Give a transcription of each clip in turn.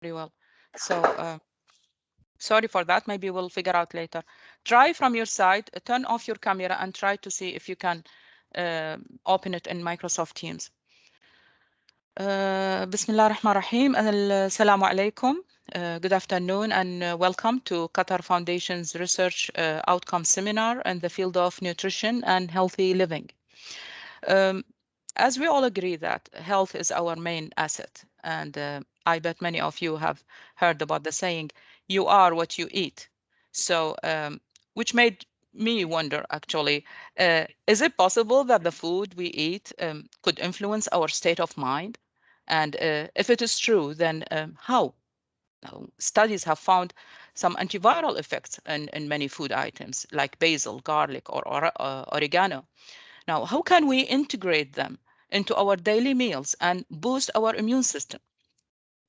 very well. So sorry for that. Maybe we'll figure out later. Try from your side, turn off your camera and try to see if you can open it in Microsoft Teams. بسم الله الرحمن الرحيم. السلام عليكم. Good afternoon and welcome to Qatar Foundation's Research Outcome Seminar in the field of nutrition and healthy living. As we all agree that health is our main asset, and I bet many of you have heard about the saying, you are what you eat. So, which made me wonder actually, is it possible that the food we eat could influence our state of mind? And if it is true, then how? Now, studies have found some antiviral effects in many food items like basil, garlic, or oregano. Now, how can we integrate them into our daily meals and boost our immune system?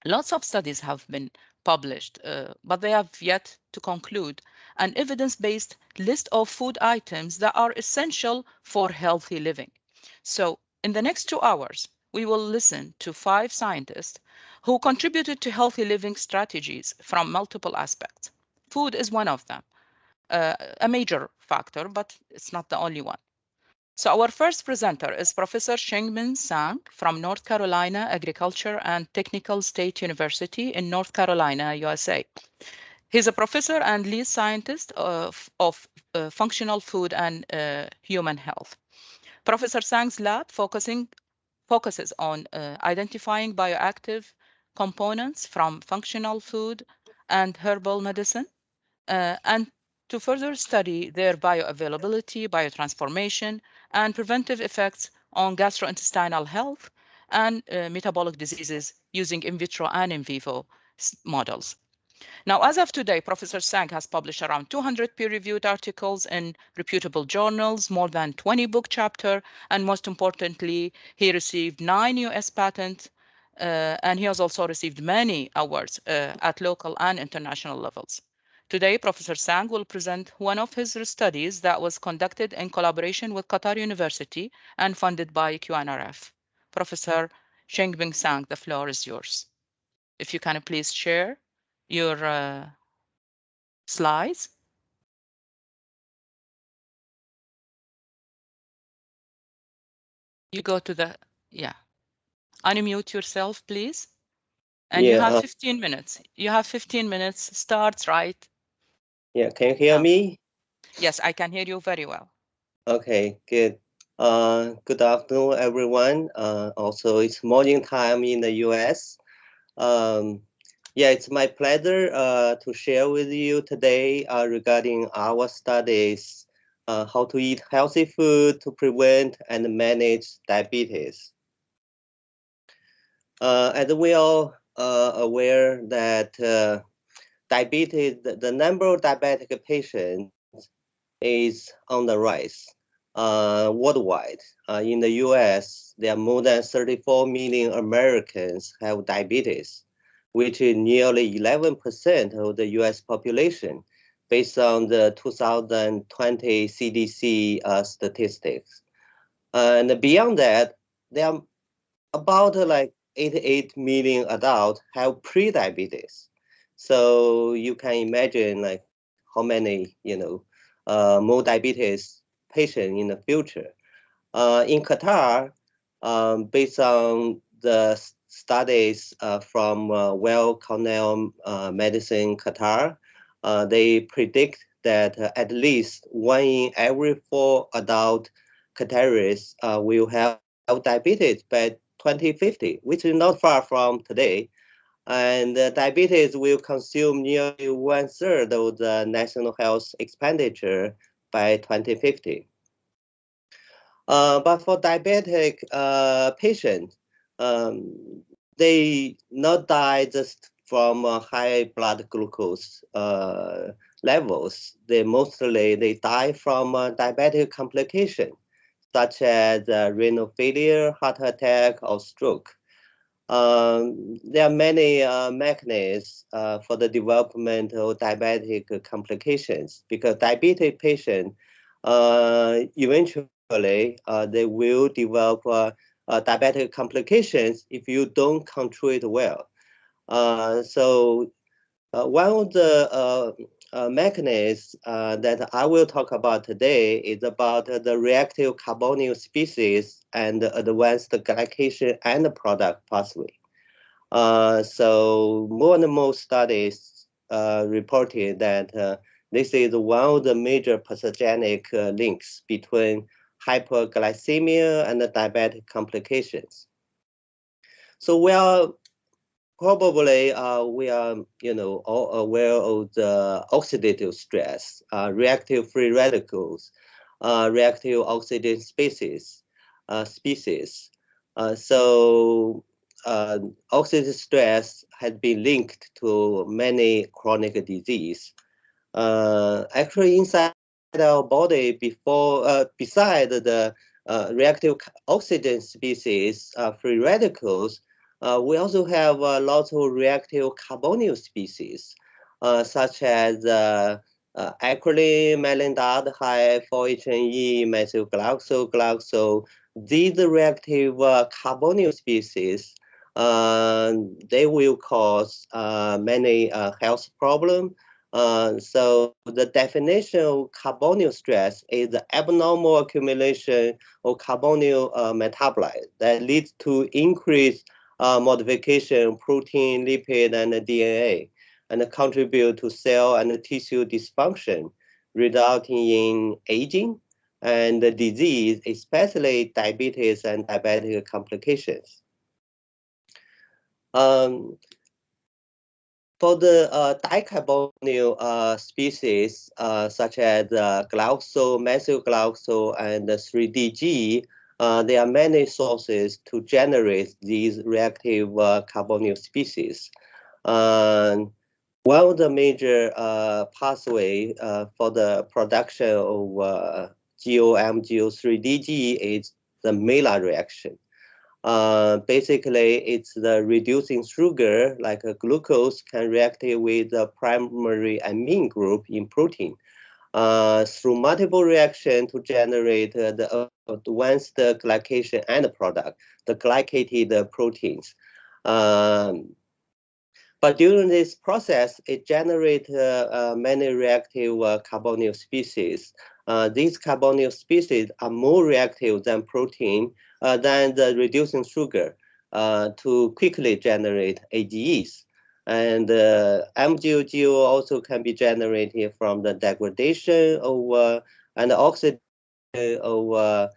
Lots of studies have been published, but they have yet to conclude an evidence-based list of food items that are essential for healthy living. So in the next 2 hours, we will listen to 5 scientists who contributed to healthy living strategies from multiple aspects. Food is one of them, a major factor, but it's not the only one. So our first presenter is Professor Xingmin Sang from North Carolina Agriculture and Technical State University in North Carolina, USA. He's a professor and lead scientist of functional food and human health. Professor Sang's lab focuses on identifying bioactive components from functional food and herbal medicine, and to further study their bioavailability, biotransformation, and preventive effects on gastrointestinal health and metabolic diseases using in vitro and in vivo models. Now, as of today, Professor Sang has published around 200 peer-reviewed articles in reputable journals, more than 20 book chapters, and most importantly, he received 9 US patents, and he has also received many awards at local and international levels. Today, Professor Sang will present one of his studies that was conducted in collaboration with Qatar University and funded by QNRF. Professor Xingmin Sang, the floor is yours. If you can please share your slides. You go to the, yeah, unmute yourself, please. And you have Yeah, 15 minutes. You have 15 minutes. Starts right yeah. Can you hear now. me? Yes, I can hear you very well. Okay, good. Good afternoon, everyone. Also, it's morning time in the US. Um, yeah, it's my pleasure to share with you today regarding our studies, how to eat healthy food to prevent and manage diabetes. As we all aware that diabetes, the number of diabetic patients is on the rise worldwide. In the US, there are more than 34 million Americans have diabetes, which is nearly 11% of the US population, based on the 2020 CDC statistics. And beyond that, there are about like 88 million adults have pre-diabetes. So you can imagine like how many, more diabetes patients in the future. In Qatar, based on the studies from Well Cornell Medicine Qatar, they predict that at least 1 in every 4 adult Qataris will have diabetes by 2050, which is not far from today. And diabetes will consume nearly 1/3 of the national health expenditure by 2050. But for diabetic patients, they not die just from high blood glucose levels. They die from diabetic complications such as renal failure, heart attack, or stroke. There are many mechanisms for the development of diabetic complications because diabetic patients eventually they will develop diabetic complications if you don't control it well. One of the mechanisms that I will talk about today is about the reactive carbonyl species and the advanced glycation end product pathway. So more and more studies reported that this is one of the major pathogenic links between hyperglycemia and the diabetic complications. So we are probably we are all aware of the oxidative stress, reactive free radicals, reactive oxidant species. Oxidative stress has been linked to many chronic disease. Actually, inside our body, beside the reactive oxidant species, free radicals, we also have lots of reactive carbonyl species, such as acrolein, melinaldehyde, 4-HNE, methylglyoxal. These reactive carbonyl species, they will cause many health problems. So the definition of carbonyl stress is the abnormal accumulation of carbonyl metabolite that leads to increased modification of protein, lipid, and DNA, and contribute to cell and tissue dysfunction, resulting in aging and disease, especially diabetes and diabetic complications. For the dicarbonyl species, such as glyoxal, methylglyoxal, and 3DG, there are many sources to generate these reactive carbonyl species. One of the major pathway for the production of GO, MGO, 3DG is the Mela reaction. Basically, it's the reducing sugar, like glucose, can react with the primary amine group in protein through multiple reactions to generate the advanced glycation end product, the glycated proteins. But during this process, it generates many reactive carbonyl species. These carbonyl species are more reactive than protein, than the reducing sugar to quickly generate AGEs. And MGO also can be generated from the degradation of and oxidation of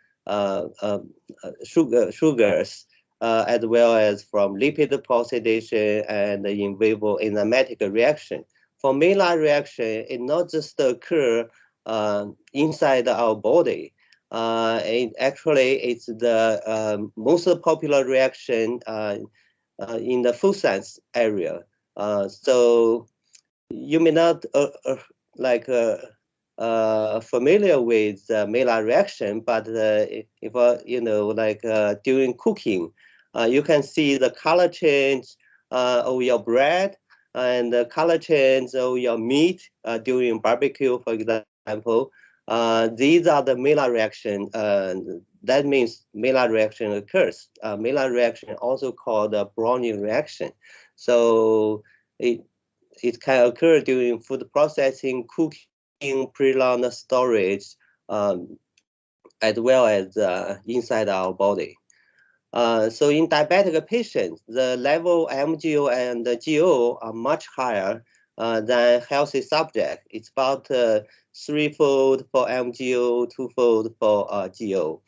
sugars, as well as from lipid oxidation and in vivo enzymatic reaction. For Mela reaction, it not just occur inside our body. It's the most popular reaction in the food science area. So you may not familiar with the Mela reaction, but if during cooking, you can see the color change of your bread and the color change of your meat during barbecue, for example. These are the Mela reaction. That means Mela reaction occurs. Mela reaction also called the Browning reaction. So it can occur during food processing, cooking, prolonged storage, as well as inside our body. So in diabetic patients, the level of MGO and GO are much higher than healthy subject. It's about threefold for MGO, twofold for GO.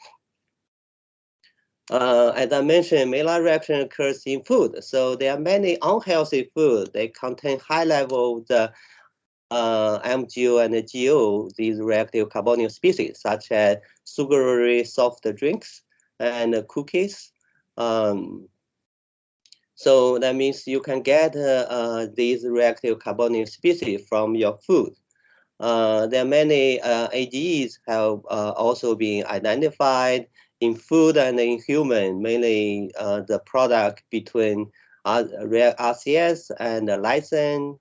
As I mentioned, Mela reaction occurs in food. So there are many unhealthy foods. They contain high level of MGO and GO, these reactive carbonyl species, such as sugary soft drinks and cookies. So that means you can get these reactive carbonyl species from your food. There are many AGEs have also been identified in food and in human, mainly the product between RCS and lysine,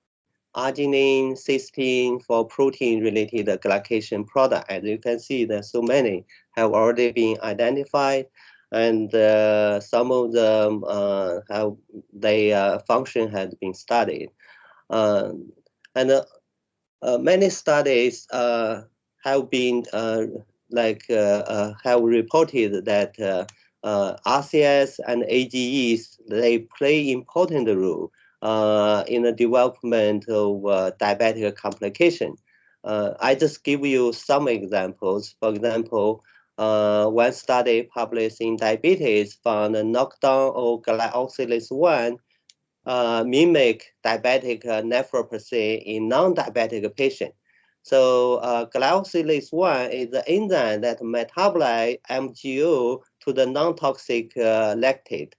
arginine, cysteine for protein-related glycation product. As you can see, there's so many have already been identified. and some of them how their function had been studied. And many studies have been have reported that RCS and AGEs, they play important role in the development of diabetic complication. I just give you some examples. For example, one study published in Diabetes found a knockdown of glyoxylase 1 mimic diabetic nephropathy in non-diabetic patients. So glyoxylase 1 is the enzyme that metabolize MGO to the non-toxic lactate.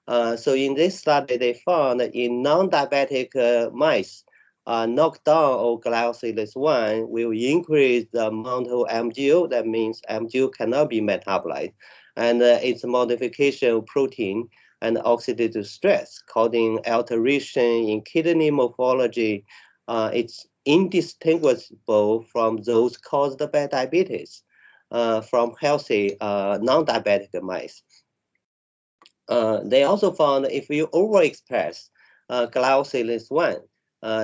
So in this study, they found that in non-diabetic mice, knockdown of glyoxylase 1 will increase the amount of MGO. That means MGO cannot be metabolized. And its modification of protein and oxidative stress, causing alteration in kidney morphology. It's indistinguishable from those caused by diabetes from healthy non-diabetic mice. They also found if you overexpress glyoxylase 1,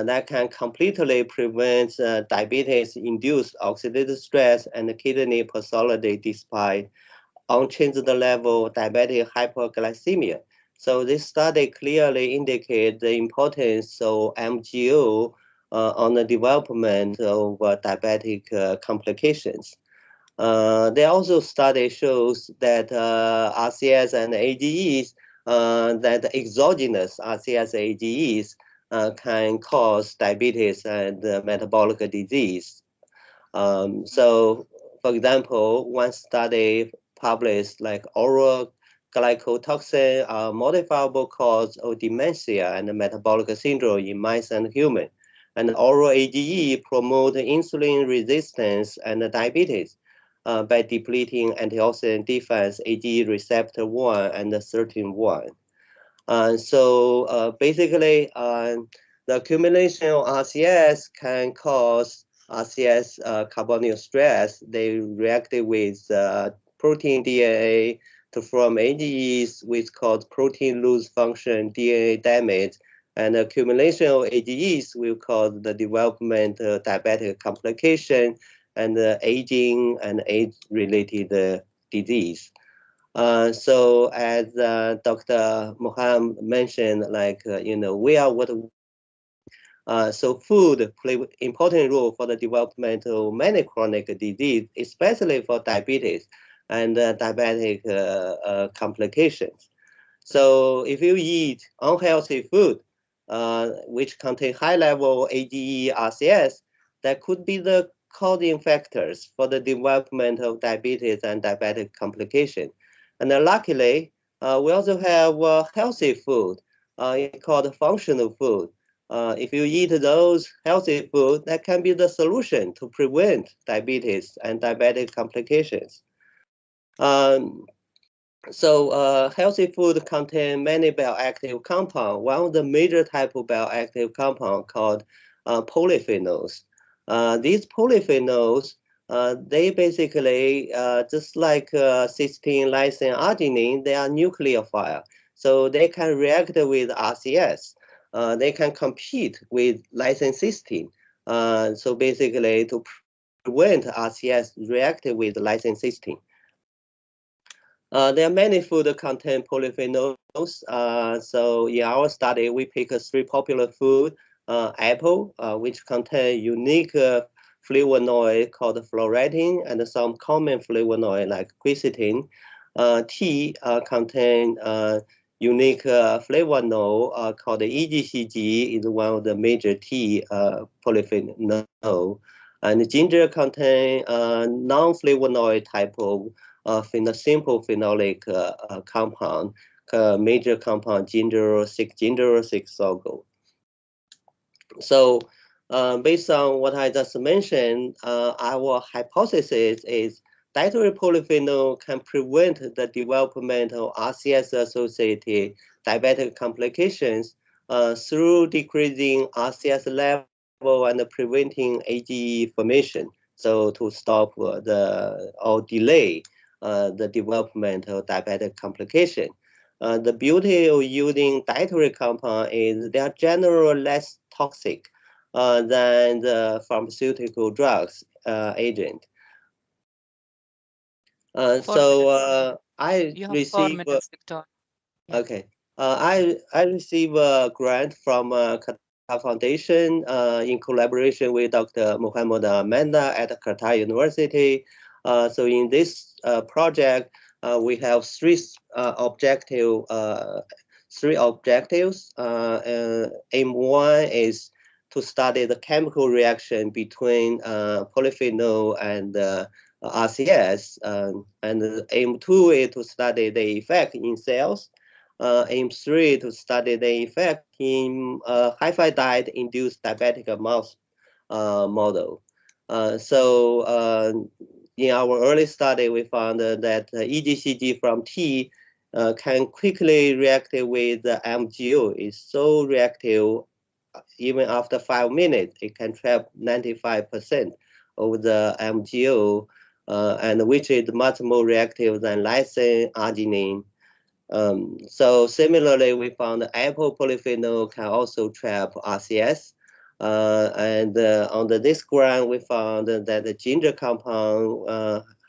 that can completely prevent diabetes-induced oxidative stress and kidney pathology despite unchanged level diabetic hypoglycemia. So this study clearly indicates the importance of MGO on the development of diabetic complications. There also study shows that RCS and AGEs, that exogenous RCS AGEs can cause diabetes and metabolic disease. So, for example, one study published like oral glycotoxin are modifiable cause of dementia and metabolic syndrome in mice and humans. And oral AGE promote insulin resistance and diabetes by depleting antioxidant defense AGE receptor 1 and 13-1. So basically, the accumulation of RCS can cause RCS carbonyl stress. They reacted with protein DNA to form AGEs, which cause protein loss function DNA damage. And accumulation of AGEs will cause the development of diabetic complication and aging and age-related disease. So as Dr. Moham mentioned, we are what so food play important role for the development of many chronic disease, especially for diabetes and diabetic complications. So if you eat unhealthy food, which contain high level AGE, RCS, that could be the causing factors for the development of diabetes and diabetic complication. And luckily, we also have healthy food called functional food. If you eat those healthy food, that can be the solution to prevent diabetes and diabetic complications. So healthy food contain many bioactive compounds. One of the major type of bioactive compound called polyphenols. These polyphenols, they basically, just like cysteine, lysine, arginine, they are nucleophile. So they can react with RCS. They can compete with lysine cysteine. So basically to prevent RCS reacting with lysine cysteine. There are many food contain polyphenols. So in our study, we pick 3 popular food. Apple, which contain unique flavonoid called fluoretine, and some common flavonoid like quercetin. Tea contain unique flavonoid called EGCG, is one of the major tea polyphenol. And ginger contain non-flavonoid type of simple phenolic compound, major compound ginger 6 sorghum. So based on what I just mentioned, our hypothesis is dietary polyphenol can prevent the development of RCS-associated diabetic complications through decreasing RCS level and preventing AGE formation. So to stop or delay the development of diabetic complication. The beauty of using dietary compound is they are generally less toxic than the pharmaceutical drugs agent. I You have 4 receive minutes, Victor. Yeah. okay. I receive a grant from Qatar Foundation in collaboration with Dr. Mohammed Mela at Qatar University. So in this project, we have three objectives. Aim one is to study the chemical reaction between polyphenol and RCS, and aim two is to study the effect in cells. Aim three to study the effect in high-fat diet-induced diabetic mouse model. In our early study, we found that EGCG from T can quickly react with the MGO. It's so reactive, even after 5 minutes, it can trap 95% of the MGO, and which is much more reactive than lysine, arginine. So similarly, we found the apple polyphenol can also trap RCS. On this ground, we found that the ginger compound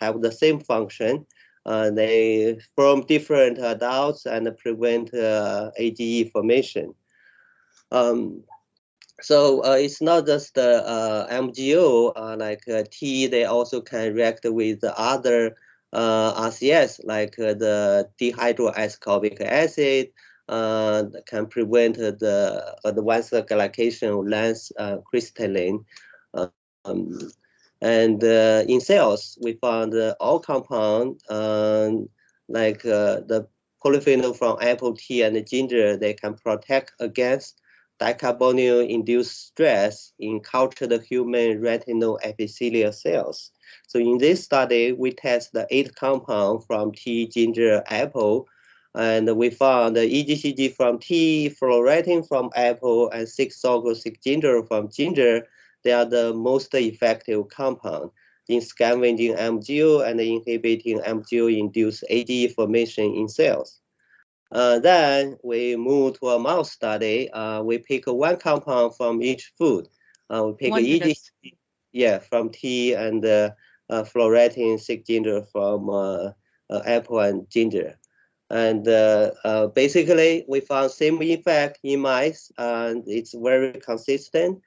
have the same function. They form different adults and prevent AGE formation. It's not just the MGO like T, they also can react with the other RCS like the dehydroascorbic acid, can prevent the advanced glycation of lens crystalline. In cells, we found all compound like the polyphenol from apple tea and the ginger, they can protect against dicarbonyl-induced stress in cultured human retinal epithelial cells. So in this study, we test the 8 compounds from tea, ginger, apple, and we found the EGCG from tea, fluoretin from apple, and 6-sulfur-6-ginger from ginger. They are the most effective compound in scavenging MGO and inhibiting MGO-induced AGE formation in cells. Then we move to a mouse study. We pick one compound from each food. We pick EGCG, from tea, and fluoretin 6-ginger from apple and ginger. And basically, we found same effect in mice, and it's very consistent.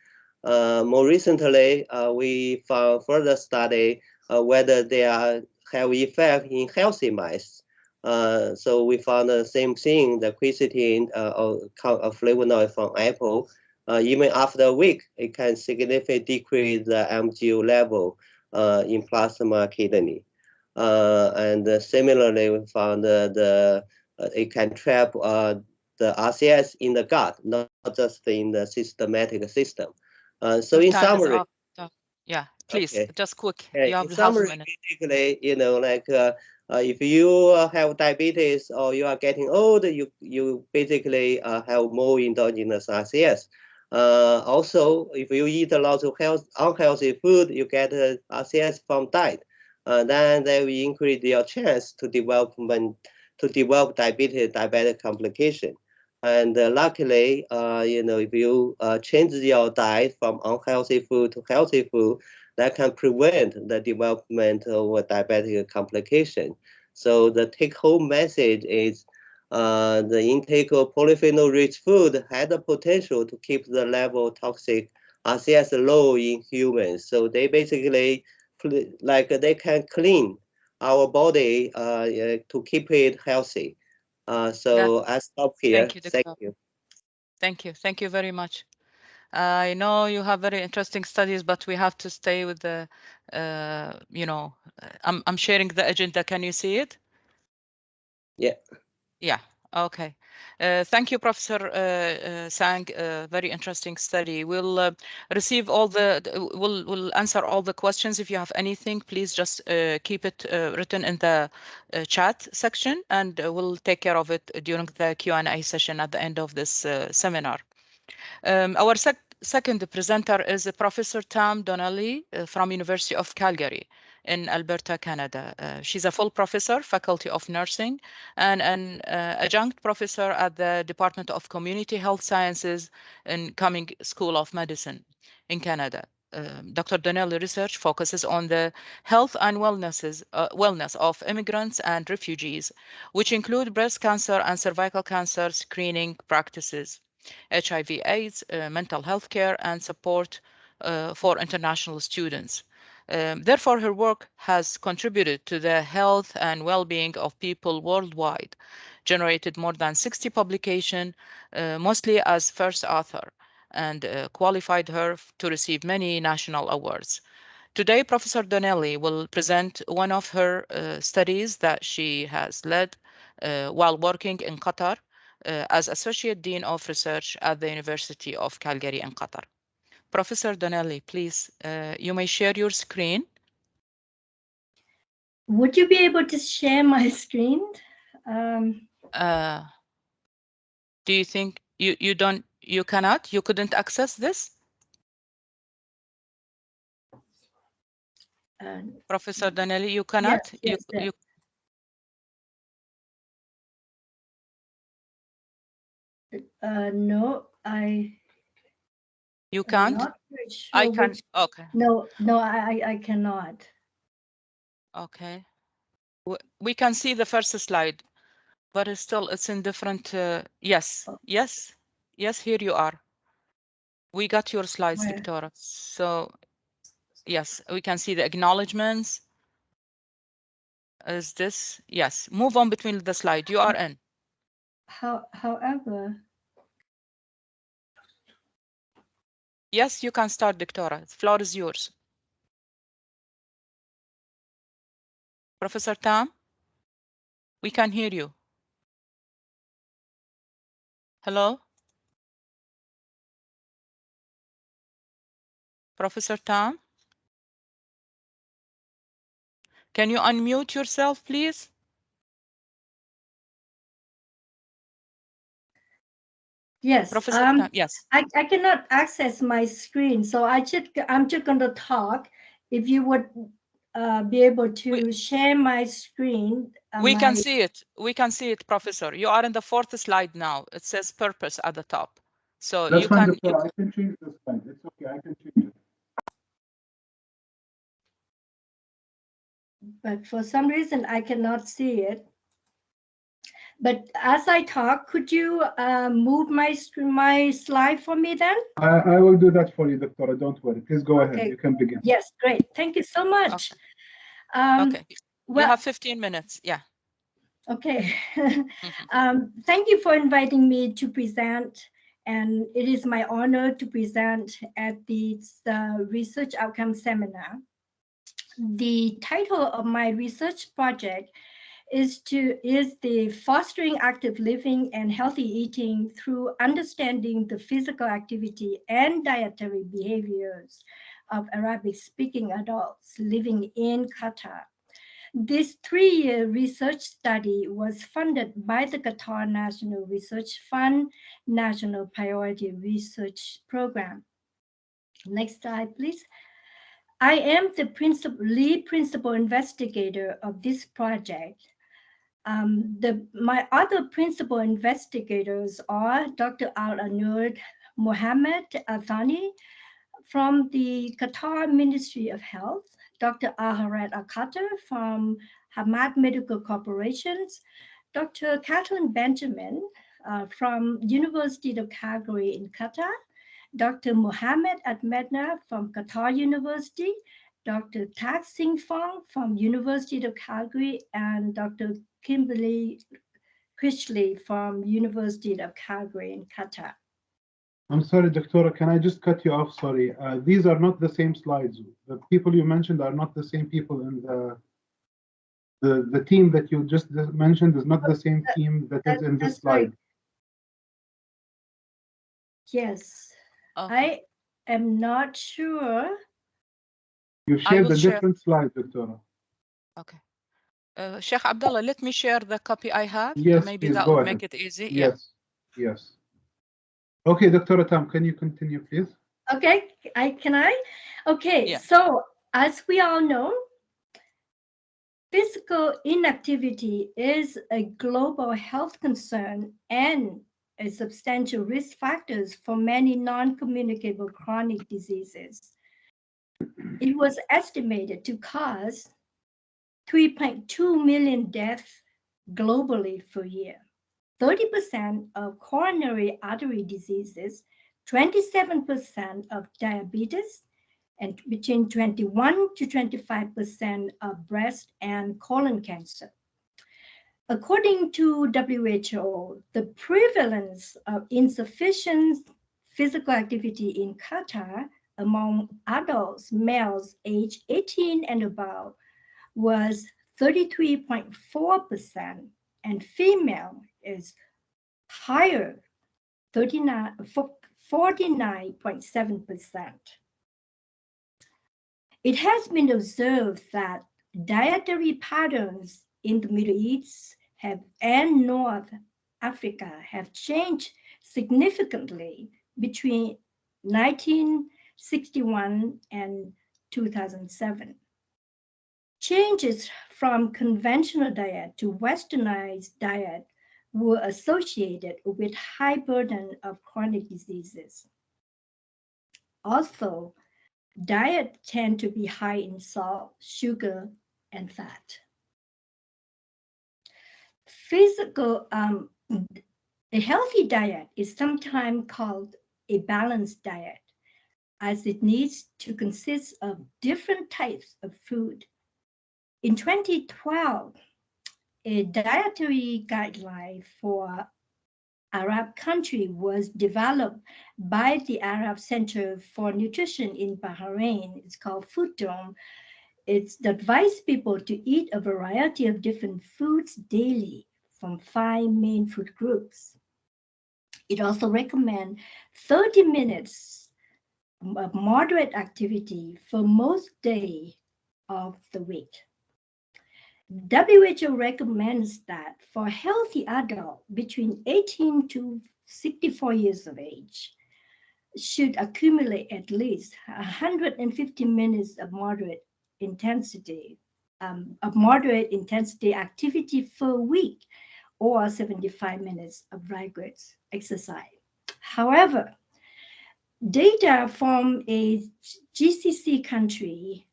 More recently, we found further study whether they have effect in healthy mice. So we found the same thing, the quercetin, a flavonoid from apple. Even after a week, it can significantly decrease the MGO level in plasma kidney. And similarly, we found it can trap the RCS in the gut, not just in the systematic system. So Your in time is summary, up. Yeah, please, okay. just quick. Yeah, You have in half a summary, minute. basically, if you have diabetes or you are getting old, you basically have more endogenous RCS. Also, if you eat a lot of unhealthy food, you get RCS from diet. Then they will increase your chance to develop diabetic complication. And luckily, if you change your diet from unhealthy food to healthy food, that can prevent the development of a diabetic complication. So the take-home message is the intake of polyphenol-rich food had the potential to keep the level of toxic RCS low in humans. So they basically, they can clean our body to keep it healthy. So I stop here. Thank you, Doctor. Thank you very much. I know you have very interesting studies, but we have to stay with the, I'm sharing the agenda. Can you see it? Yeah. Yeah. Okay. Thank you, Professor Sang. Very interesting study. We'll receive all we'll answer all the questions. If you have anything, please just keep it written in the chat section, and we'll take care of it during the Q&A session at the end of this seminar. Our second presenter is Professor Tam Donnelly from University of Calgary. in Alberta, Canada. She's a full professor, Faculty of Nursing, and an adjunct professor at the Department of Community Health Sciences in Cumming School of Medicine in Canada. Dr. Donnelly research focuses on the health and wellness of immigrants and refugees, which include breast cancer and cervical cancer screening practices, HIV/AIDS, mental health care, and support for international students. Therefore, her work has contributed to the health and well-being of people worldwide, generated more than 60 publications, mostly as first author, and qualified her to receive many national awards. Today, Professor Donnelly will present one of her studies that she has led while working in Qatar as Associate Dean of Research at the University of Calgary in Qatar. Professor Donnelly, please, you may share your screen. Would you be able to share my screen? Do you think you cannot? You couldn't access this? Professor Donnelly, you cannot? Yes, no, You can't? I'm not sure I can. Okay. No, I cannot. Okay. We can see the first slide, but it's in different. Yes, yes, yes. Here you are. We got your slides, Where? Victoria. So, yes, we can see the acknowledgements. Is this? Yes. Move on between the slide. You are in. However. Yes, you can start, Victoria. The floor is yours. Professor Tam, we can hear you. Hello? Professor Tam? Can you unmute yourself, please? Yes. Professor Tam, yes. I cannot access my screen, so I'm just going to talk. If you would be able to share my screen. We can see it. We can see it, Professor. You are in the fourth slide now. It says purpose at the top. So that's you fine, can. Doctor. I can change the slide. It's okay. I can change it. But for some reason, I cannot see it. But as I talk, could you move my slide for me then? I will do that for you, Doctor. Don't worry. Please go ahead. You can begin. Yes, great. Thank you so much. Okay. You have 15 minutes. Yeah. Okay. Thank you for inviting me to present. And it is my honor to present at this research outcome seminar. The title of my research project is the Fostering Active Living and Healthy Eating through Understanding the Physical Activity and Dietary Behaviors of Arabic-speaking adults living in Qatar. This 3-year research study was funded by the Qatar National Research Fund National Priority Research Program. Next slide, please. I am the lead principal investigator of this project. My other principal investigators are Dr. Al-Anur Mohammed Athani from the Qatar Ministry of Health, Dr. Aharat Al-Qatar from Hamad Medical Corporations, Dr. Kathleen Benjamin from University of Calgary in Qatar, Dr. Mohammed Admedna from Qatar University, Dr. Tak Sing Fong from University of Calgary, and Dr. Kimberly Crishley from University of Calgary in Qatar. I'm sorry, Doctora, can I just cut you off? Sorry. These are not the same slides. The people you mentioned are not the same people in the team that you just mentioned is not the same team that is in this slide. Right. Yes. Okay. I am not sure. You shared a different slide, Doctora. Okay. Sheikh Abdullah, let me share the copy I have. Yes, maybe please, that go will ahead. make it easy. Yes, yes. Okay, Dr. Tam, can you continue, please? Okay, can I? Okay, yeah. So as we all know, Physical inactivity is a global health concern and a substantial risk factor for many non-communicable chronic diseases. It was estimated to cause 3.2 million deaths globally per year, 30% of coronary artery diseases, 27% of diabetes, and between 21 to 25% of breast and colon cancer. According to WHO, the prevalence of insufficient physical activity in Qatar among adults, males aged 18 and above, was 33.4%, and female is higher, 49.7%. It has been observed that dietary patterns in the Middle East and North Africa have changed significantly between 1961 and 2007. Changes from conventional diet to westernized diet were associated with high burden of chronic diseases. Also, diet tend to be high in salt, sugar, and fat. A healthy diet is sometimes called a balanced diet, as it needs to consist of different types of food. In 2012, a dietary guideline for Arab country was developed by the Arab Center for Nutrition in Bahrain. It's called Food Dome. It advises people to eat a variety of different foods daily from 5 main food groups. It also recommends 30 minutes of moderate activity for most days of the week. WHO recommends that for a healthy adult between 18 to 64 years of age should accumulate at least 150 minutes of moderate intensity activity per week, or 75 minutes of rigorous exercise. However, data from a GCC country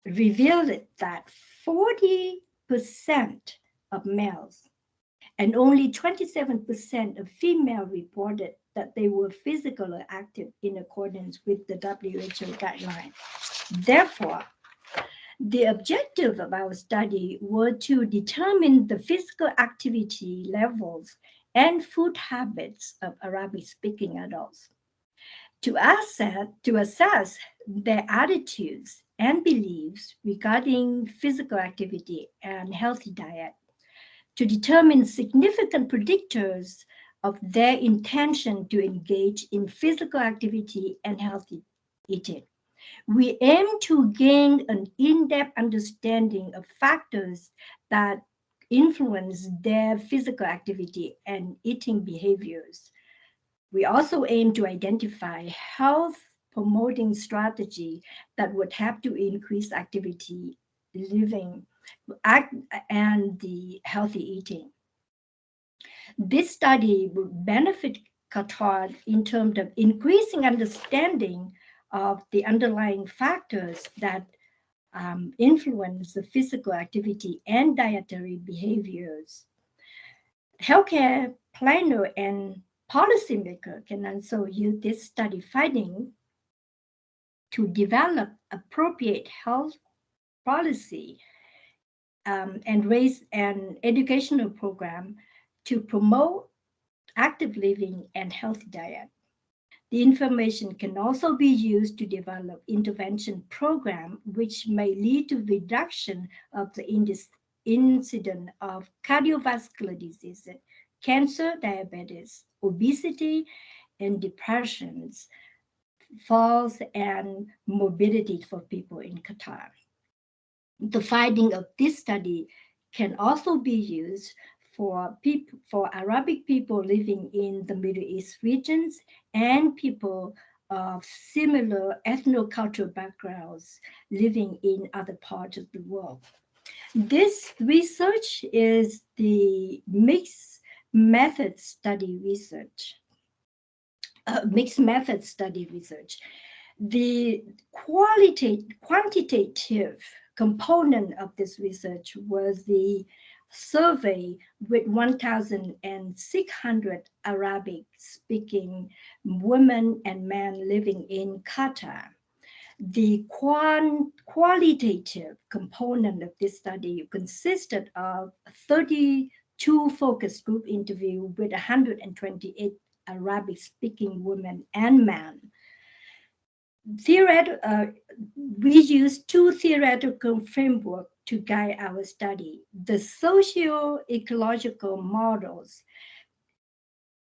revealed that 40% of males and only 27% of females reported that they were physically active in accordance with the WHO guideline. Therefore, the objective of our study were to determine the physical activity levels and food habits of Arabic-speaking adults, to assess their attitudes and beliefs regarding physical activity and healthy diet, to determine significant predictors of their intention to engage in physical activity and healthy eating. We aim to gain an in-depth understanding of factors that influence their physical activity and eating behaviors. We also aim to identify health promoting strategy that would have to increase activity, living, and the healthy eating. This study would benefit Qatar in terms of increasing understanding of the underlying factors that influence the physical activity and dietary behaviors. Healthcare planner and policymaker can also use this study finding to develop appropriate health policy and raise an educational program to promote active living and healthy diet. The information can also be used to develop intervention program, which may lead to reduction of the incidence of cardiovascular diseases, cancer, diabetes, obesity, and depressions, falls, and morbidity for people in Qatar. The finding of this study can also be used for Arabic people living in the Middle East regions and people of similar ethnocultural backgrounds living in other parts of the world. This research is the mixed method study research. The quantitative component of this research was the survey with 1,600 Arabic-speaking women and men living in Qatar. The qualitative component of this study consisted of 32 focus group interviews with 128 Arabic-speaking women and men. We used two theoretical frameworks to guide our study. The socio-ecological models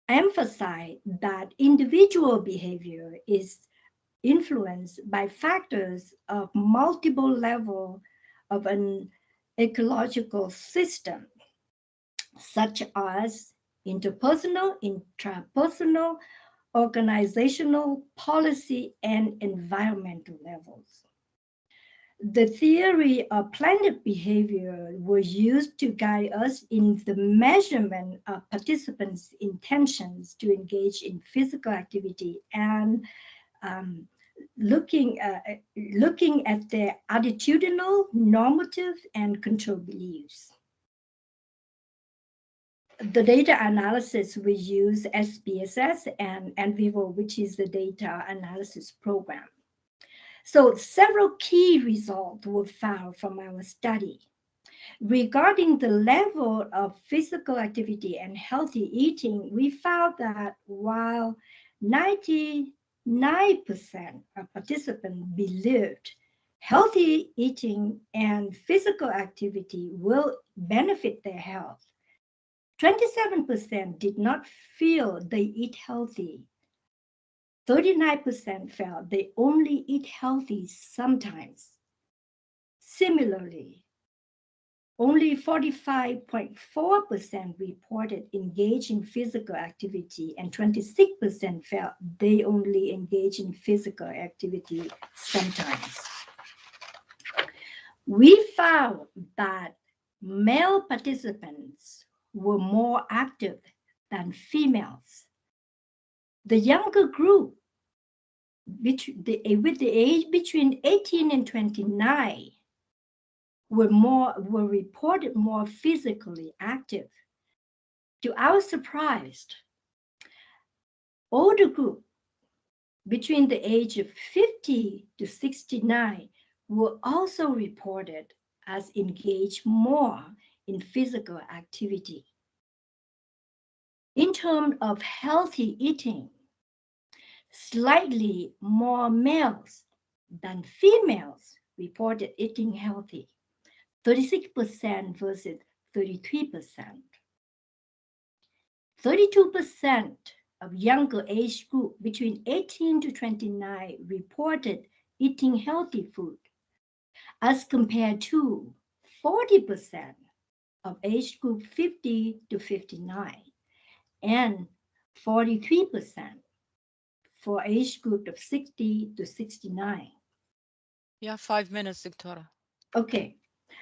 emphasize that individual behavior is influenced by factors of multiple levels of an ecological system, such as interpersonal, intrapersonal, organizational, policy, and environmental levels. The theory of planet behavior was used to guide us in the measurement of participants' intentions to engage in physical activity and looking at their attitudinal, normative, and control beliefs. The data analysis we use SPSS and NVivo, which is the data analysis program. So several key results were found from our study. Regarding the level of physical activity and healthy eating, we found that while 99% of participants believed healthy eating and physical activity will benefit their health, 27% did not feel they eat healthy. 39% felt they only eat healthy sometimes. Similarly, only 45.4% reported engage in physical activity, and 26% felt they only engage in physical activity sometimes. We found that male participants were more active than females. The younger group, with the age between 18 and 29, were reported more physically active. To our surprise, older group between the age of 50 to 69 were also reported as engaged more in physical activity. In terms of healthy eating, slightly more males than females reported eating healthy, 36% versus 33%. 32% of younger age group between 18 to 29 reported eating healthy food, as compared to 40% of age group 50 to 59 and 43% for age group of 60 to 69. Yeah, 5 minutes, Doctora. Okay.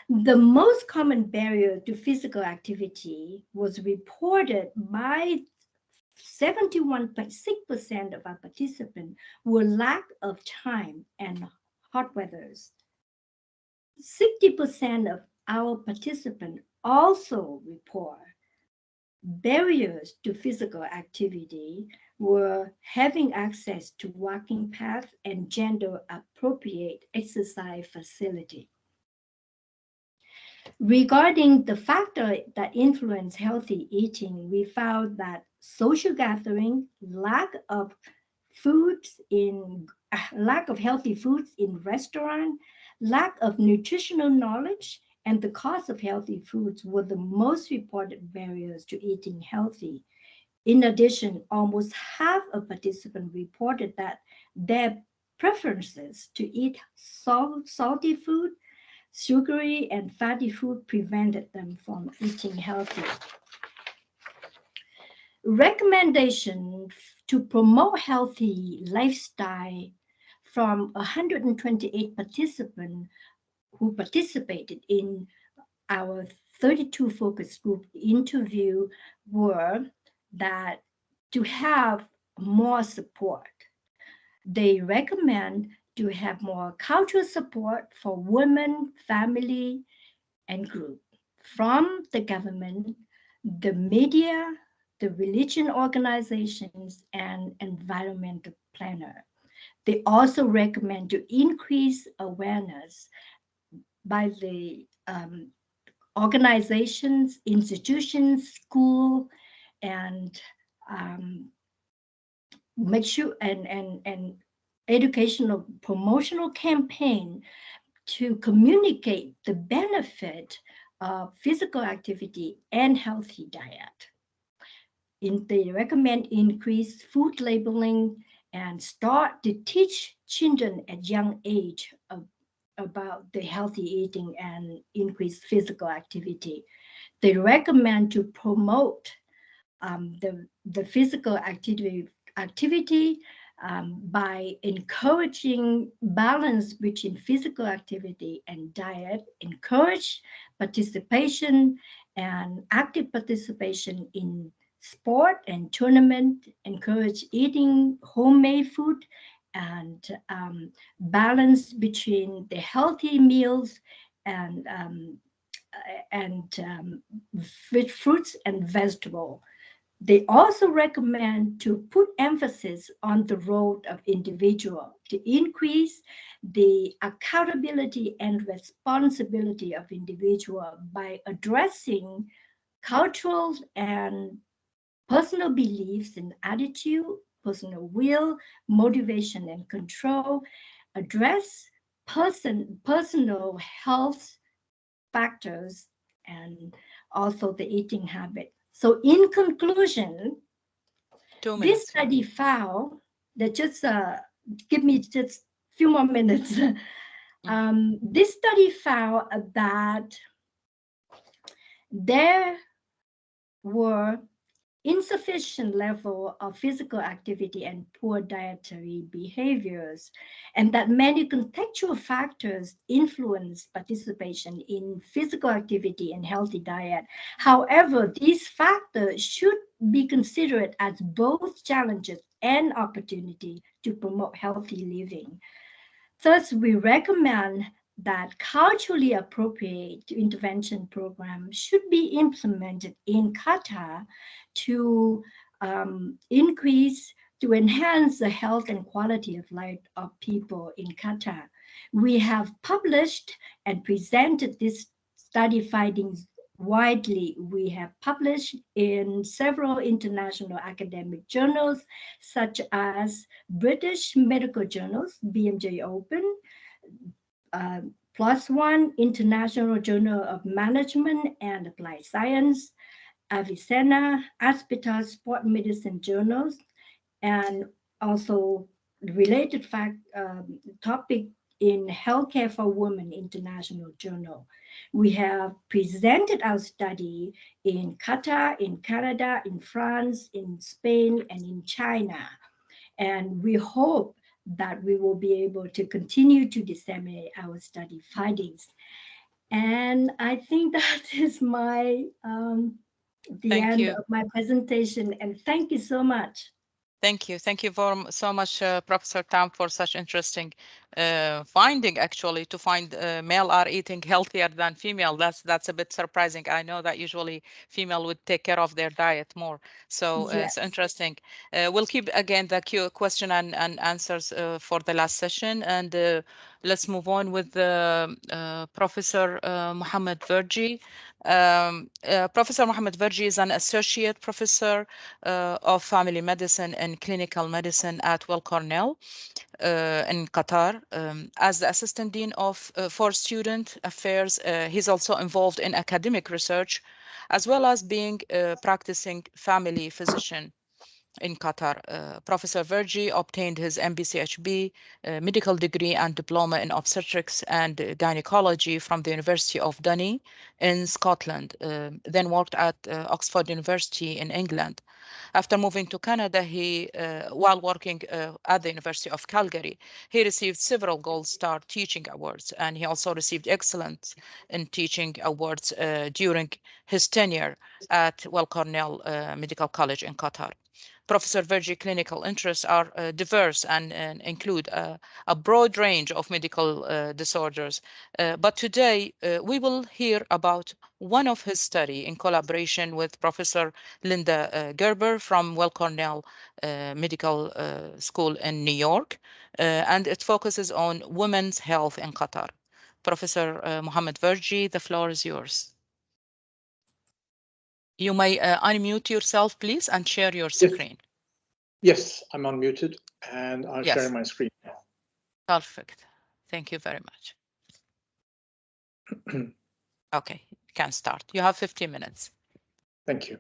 The most common barrier to physical activity was reported by 71.6% of our participants were lack of time and hot weathers. 60% of our participants also report barriers to physical activity were having access to walking paths and gender-appropriate exercise facility. Regarding the factor that influence healthy eating, we found that social gathering, lack of healthy foods in restaurants, lack of nutritional knowledge, and the cost of healthy foods were the most reported barriers to eating healthy. In addition, almost half of participants reported that their preferences to eat salty food, sugary and fatty food prevented them from eating healthy. Recommendation to promote healthy lifestyle from 128 participants who participated in our 32 focus group interview were that to have more support. They recommend to have more cultural support for women, family, and group from the government, the media, the religion organizations, and environmental planner. They also recommend to increase awareness by the organizations, institutions, school, and make sure and educational promotional campaign to communicate the benefit of physical activity and healthy diet. They recommend increased food labeling and start to teach children at young age about the healthy eating and increased physical activity. They recommend to promote the physical activity by encouraging balance between physical activity and diet, encourage participation and active participation in sport and tournament, encourage eating homemade food, and balance between the healthy meals and fruits and vegetables. They also recommend to put emphasis on the role of individual to increase the accountability and responsibility of individual by addressing cultural and personal beliefs and attitude, personal will, motivation and control, address personal health factors, and also the eating habit. So in conclusion, this study found that just give me just a few more minutes. This study found that there were insufficient level of physical activity and poor dietary behaviors, and that many contextual factors influence participation in physical activity and healthy diet. However, these factors should be considered as both challenges and opportunity to promote healthy living. Thus, we recommend that culturally appropriate intervention programs should be implemented in Qatar to enhance the health and quality of life of people in Qatar. We have published and presented this study findings widely. We have published in several international academic journals, such as British Medical Journals, BMJ Open, PLOS ONE, International Journal of Management and Applied Science, Avicenna, Aspita Sport Medicine Journals, and also related topic in Healthcare for Women International Journal. We have presented our study in Qatar, in Canada, in France, in Spain, and in China. And we hope that we will be able to continue to disseminate our study findings. And I think that is my the end of my presentation. And thank you so much. Thank you. Thank you so much, Professor Tam, for such interesting finding, actually, to find male are eating healthier than female. That's a bit surprising. I know that usually female would take care of their diet more. So Yes. it's interesting. We'll keep, again, the question and answers for the last session. And let's move on with Professor Mohammed Verji. Professor Mohammed Verji is an associate professor of family medicine and clinical medicine at Weill Cornell in Qatar. As the assistant dean for student affairs, he's also involved in academic research, as well as being a practicing family physician in Qatar. Professor Verji obtained his MBCHB medical degree and diploma in obstetrics and gynecology from the University of Dooney in Scotland, then worked at Oxford University in England. After moving to Canada, while working at the University of Calgary, he received several Gold Star teaching awards, and he also received excellence in teaching awards during his tenure at Cornell Medical College in Qatar. Professor Verjee clinical interests are diverse and include a broad range of medical disorders. But today, we will hear about one of his study in collaboration with Professor Linda Gerber from Cornell Medical School in New York, and it focuses on women's health in Qatar. Professor Mohammed Verjee, the floor is yours. You may unmute yourself, please, and share your screen. Yes, I'm unmuted, and I'm sharing my screen now. Perfect. Thank you very much. Okay, you can start. You have 15 minutes. Thank you.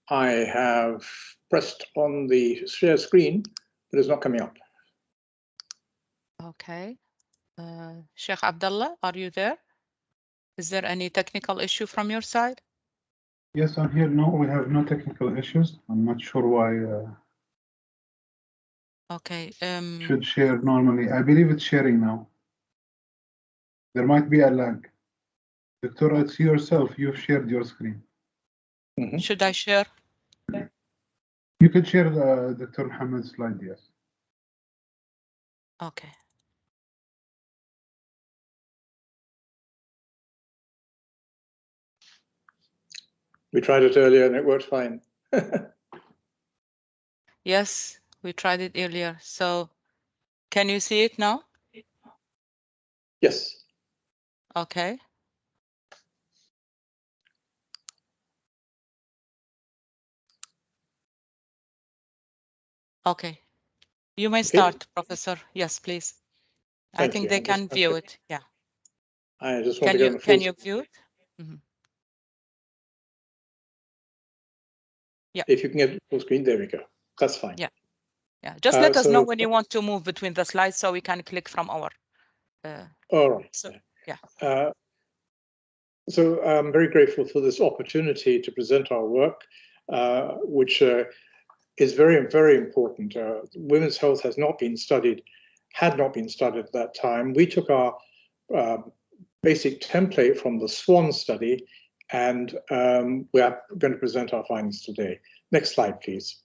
I have pressed on the share screen, but it's not coming up. Okay. Sheikh Abdullah, are you there? Is there any technical issue from your side? Yes, I'm here. No, we have no technical issues. I'm not sure why. Okay. Should share normally. I believe it's sharing now. There might be a lag. Doctor, it's yourself. You've shared your screen. Should I share? You can share the Dr. Mohammed's slide, yes. Okay. We tried it earlier and it worked fine. Yes, we tried it earlier. So can you see it now? Yes. Okay. Okay. You may start, Professor. Yes, please. I think they can view it. Yeah. I just want to go on the full Can you view it? Yeah. If you can get the full screen, there we go. That's fine. Yeah. Yeah. Just let us know when you want to move between the slides so we can click from our. All right. So, yeah. So I'm very grateful for this opportunity to present our work, which is very, very important. Women's health had not been studied at that time. We took our basic template from the SWAN study, and we are going to present our findings today. Next slide, please.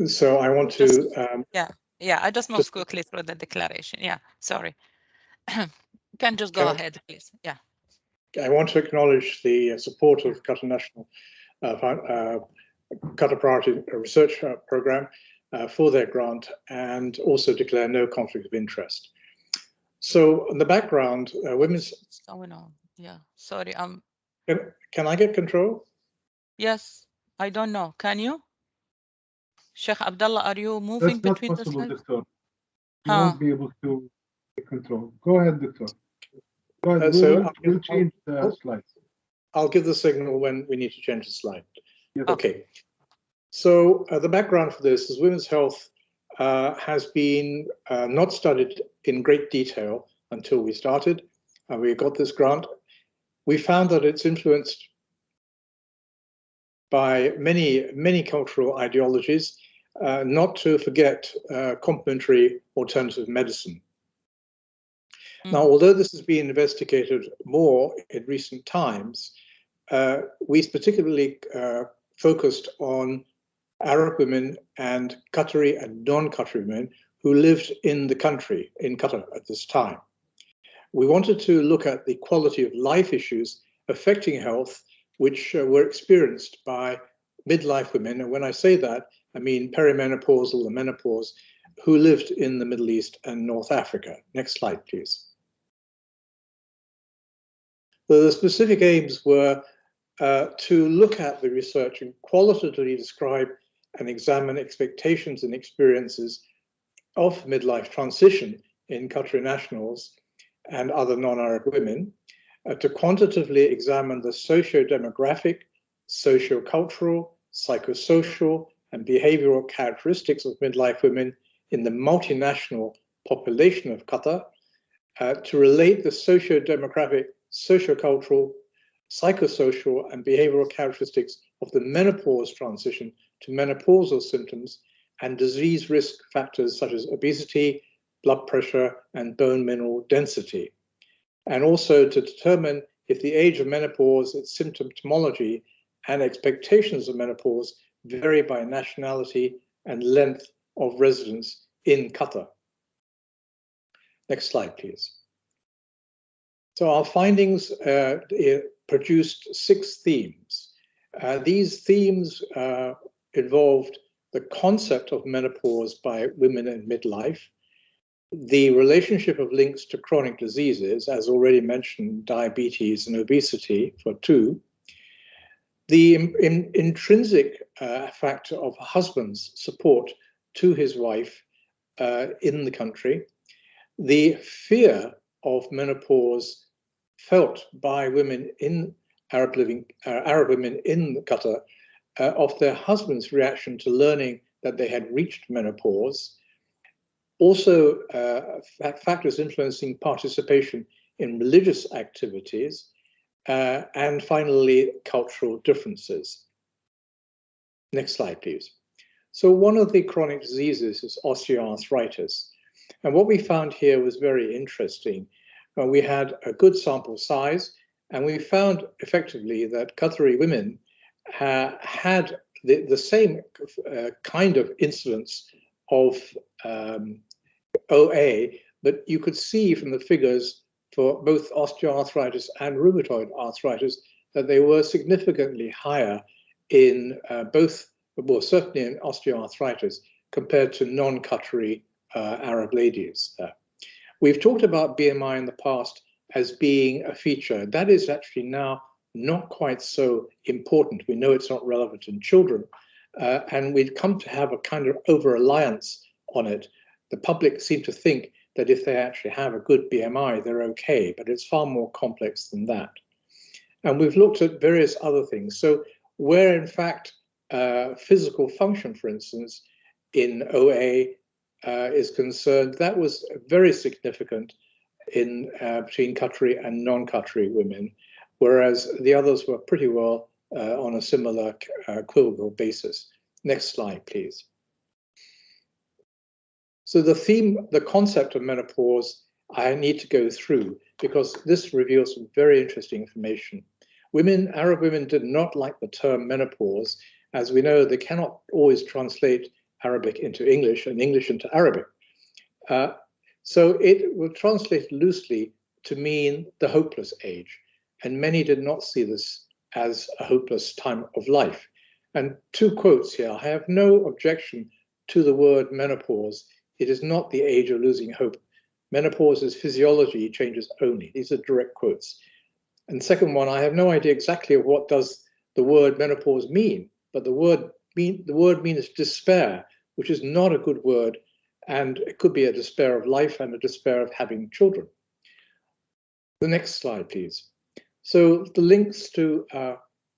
So I want to... Yeah, I just moved quickly through the declaration. Yeah, sorry. You can just go ahead, please. Yeah. I want to acknowledge the support of Qatar National Qatar Priority Research Program for their grant, and also declare no conflict of interest. So in the background, women's... What's going on? Yeah, sorry. Can I get control? Yes, I don't know. Can you? Sheikh Abdullah, are you moving between the slides? That's not possible, Doctor. You won't be able to control. Go ahead, Doctor. Go ahead. We'll change the slides. I'll give the signal when we need to change the slide. Yes. Okay. So the background for this is women's health has been not studied in great detail until we started. We got this grant. We found that it's influenced by many cultural ideologies, not to forget complementary alternative medicine. Now, although this has been investigated more in recent times, we particularly focused on Arab women and Qatari and non-Qatari women who lived in the country, in Qatar at this time. We wanted to look at the quality of life issues affecting health, which were experienced by midlife women. And when I say that, I mean perimenopausal and menopause, who lived in the Middle East and North Africa. Next slide, please. So the specific aims were to look at the research and qualitatively describe and examine expectations and experiences of midlife transition in Qatari nationals and other non-Arab women, to quantitatively examine the socio-demographic, socio-cultural, psychosocial, and behavioral characteristics of midlife women in the multinational population of Qatar, to relate the socio-demographic, socio-cultural, psychosocial, and behavioral characteristics of the menopause transition to menopausal symptoms and disease risk factors such as obesity, blood pressure, and bone mineral density. And also to determine if the age of menopause, its symptomology, and expectations of menopause vary by nationality and length of residence in Qatar. Next slide, please. So our findings produced 6 themes. These themes involved the concept of menopause by women in midlife, the relationship of links to chronic diseases, as already mentioned, diabetes and obesity for 2, the intrinsic factor of a husband's support to his wife in the country, the fear of menopause felt by women in Arab women in Qatar, of their husband's reaction to learning that they had reached menopause, also factors influencing participation in religious activities, and finally, cultural differences. Next slide, please. So one of the chronic diseases is osteoarthritis. And what we found here was very interesting. We had a good sample size, and we found effectively that Qatari women had the same kind of incidence of OA, but you could see from the figures for both osteoarthritis and rheumatoid arthritis that they were significantly higher in both, well, certainly in osteoarthritis compared to non-Qatari Arab ladies. We've talked about BMI in the past as being a feature. That is actually now not quite so important. We know it's not relevant in children, and we've come to have a kind of over-reliance on it. The public seem to think that if they actually have a good BMI, they're okay, but it's far more complex than that. And we've looked at various other things. So where in fact physical function, for instance, in OA is concerned, that was very significant in between Qatari and non-Qatari women, whereas the others were pretty well on a similar equivocal basis. Next slide, please. So the theme, the concept of menopause, I need to go through because this reveals some very interesting information. Women, Arab women, did not like the term menopause. As we know, they cannot always translate Arabic into English and English into Arabic. So it will translate loosely to mean the hopeless age. And many did not see this as a hopeless time of life. And 2 quotes here. I have no objection to the word menopause. It is not the age of losing hope. Menopause is physiology changes only. These are direct quotes. And second one, I have no idea exactly of what does the word menopause mean, but the word means despair, which is not a good word, and it could be a despair of life and a despair of having children. The next slide, please. So the links to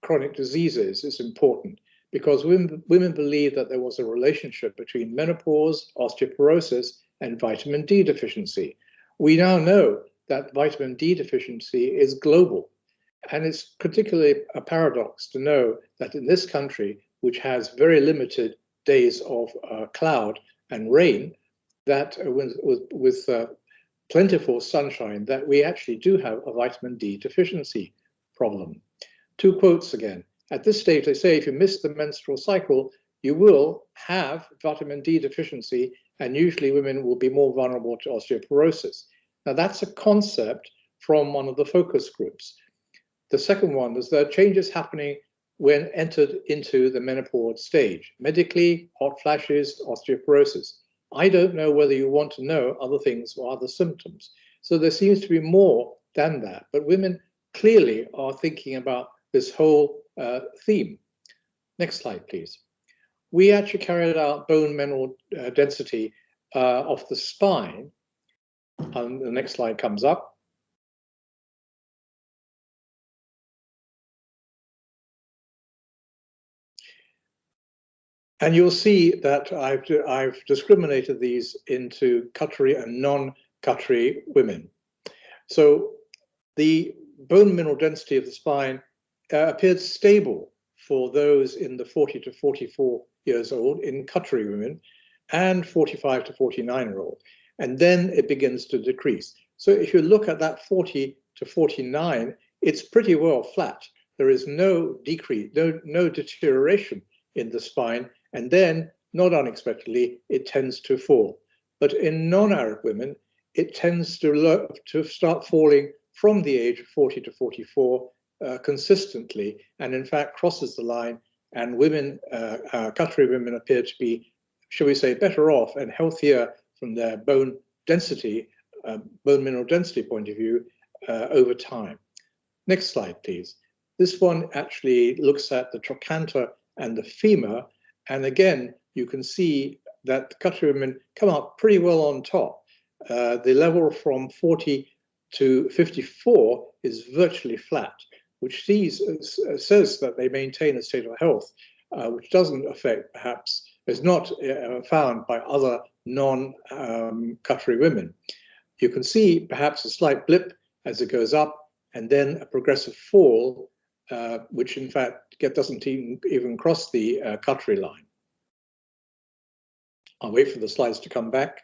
chronic diseases is important because women believe that there was a relationship between menopause, osteoporosis, and vitamin D deficiency. We now know that vitamin D deficiency is global. And it's particularly a paradox to know that in this country, which has very limited days of cloud and rain, that with plentiful sunshine, that we actually do have a vitamin D deficiency problem. 2 quotes again. At this stage, they say if you miss the menstrual cycle, you will have vitamin D deficiency, and usually women will be more vulnerable to osteoporosis. Now, that's a concept from one of the focus groups. The second one is there are changes happening when entered into the menopause stage. Medically, hot flashes, osteoporosis. I don't know whether you want to know other things or other symptoms. So there seems to be more than that. But women clearly are thinking about this whole theme. Next slide, please. We actually carried out bone mineral density of the spine. The next slide comes up. And you'll see that I've discriminated these into Qatari and non-Qatari women. So the bone mineral density of the spine appeared stable for those in the 40 to 44 years old in Qatari women and 45 to 49-year-old. And then it begins to decrease. So if you look at that 40 to 49, it's pretty well flat. There is no decrease, no deterioration in the spine. And then, not unexpectedly, it tends to fall. But in non-Arab women, it tends to start falling from the age of 40 to 44 consistently, and in fact crosses the line. And women, Qatari women, appear to be, shall we say, better off and healthier from their bone density, bone mineral density point of view over time. Next slide, please. This one actually looks at the trochanter and the femur. And again, you can see that Qatari women come out pretty well on top. The level from 40 to 54 is virtually flat, which says that they maintain a state of health, which doesn't affect, perhaps, is not found by other non-Qatari women. You can see perhaps a slight blip as it goes up, and then a progressive fall, which in fact doesn't even cross the Qatari line. I'll wait for the slides to come back.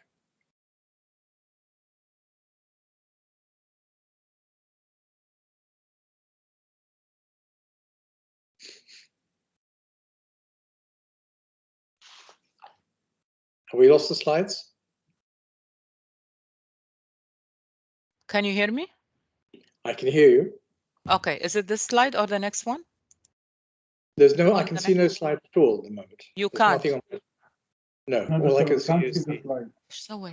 Have we lost the slides? Can you hear me? I can hear you. Okay, is it this slide or the next one? There's no, I can see no slide at all at the moment. You There's can't? nothing on. No, No, all I Doctor, can we see can't is see the slide. So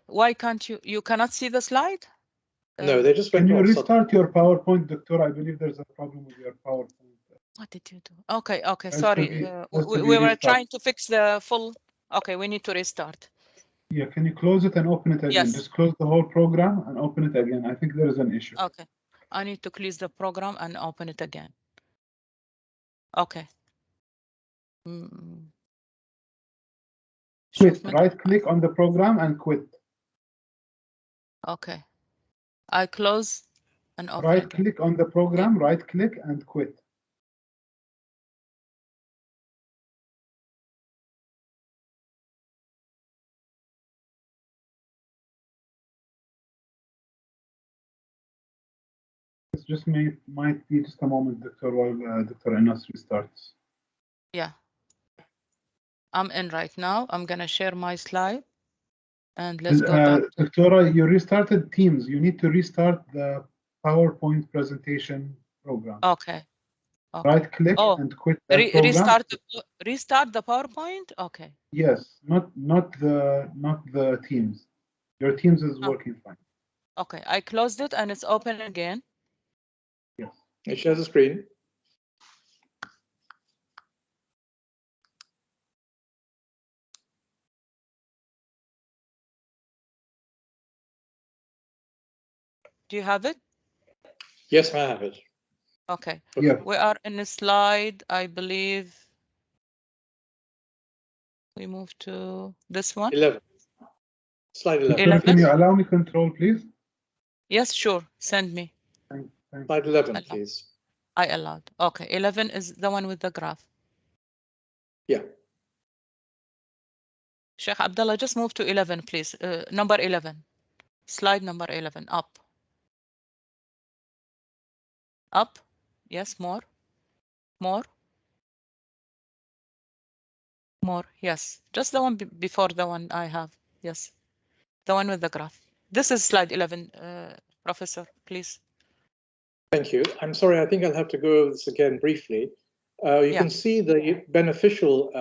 why can't you? You cannot see the slide? No, they just went Can you off. restart your PowerPoint, Doctor? I believe there's a problem with your PowerPoint. What did you do? Okay, okay, Has sorry. to We be were restarted. trying to fix the full. Okay, we need to restart. Yeah, can you close it and open it again? Yes. Just close the whole program and open it again. I think there is an issue. Okay, I need to close the program and open it again. Okay. Quit. Right-click on the program and quit. Okay. I close and open. Right-click on the program, right-click and quit. It just might be just a moment, Doctor, while Dr. Anas restarts. Yeah. I'm in right now. I'm gonna share my slide. And let's go back. Doctora, you restarted Teams. You need to restart the PowerPoint presentation program. Okay. Okay. Right-click and quit that program. Restart the PowerPoint. Okay. Yes, not the Teams. Your Teams is working fine. Okay, I closed it and it's open again. Yes. It shows the screen. Do you have it? Yes, I have it. Okay. Yeah. We are in a slide, I believe. We move to this one. 11. Slide 11. Doctor, can you allow me control, please? Yes, sure. Send me. Thank Slide 11, please. I allowed. Okay, 11 is the one with the graph. Yeah. Sheikh Abdullah, just move to 11, please. Number 11. Slide number 11. Up. Up. Yes, more. More. More. Yes. Just the one before the one I have. Yes. The one with the graph. This is slide 11, Professor, please. Thank you. I'm sorry, I think I'll have to go over this again briefly. You can see the beneficial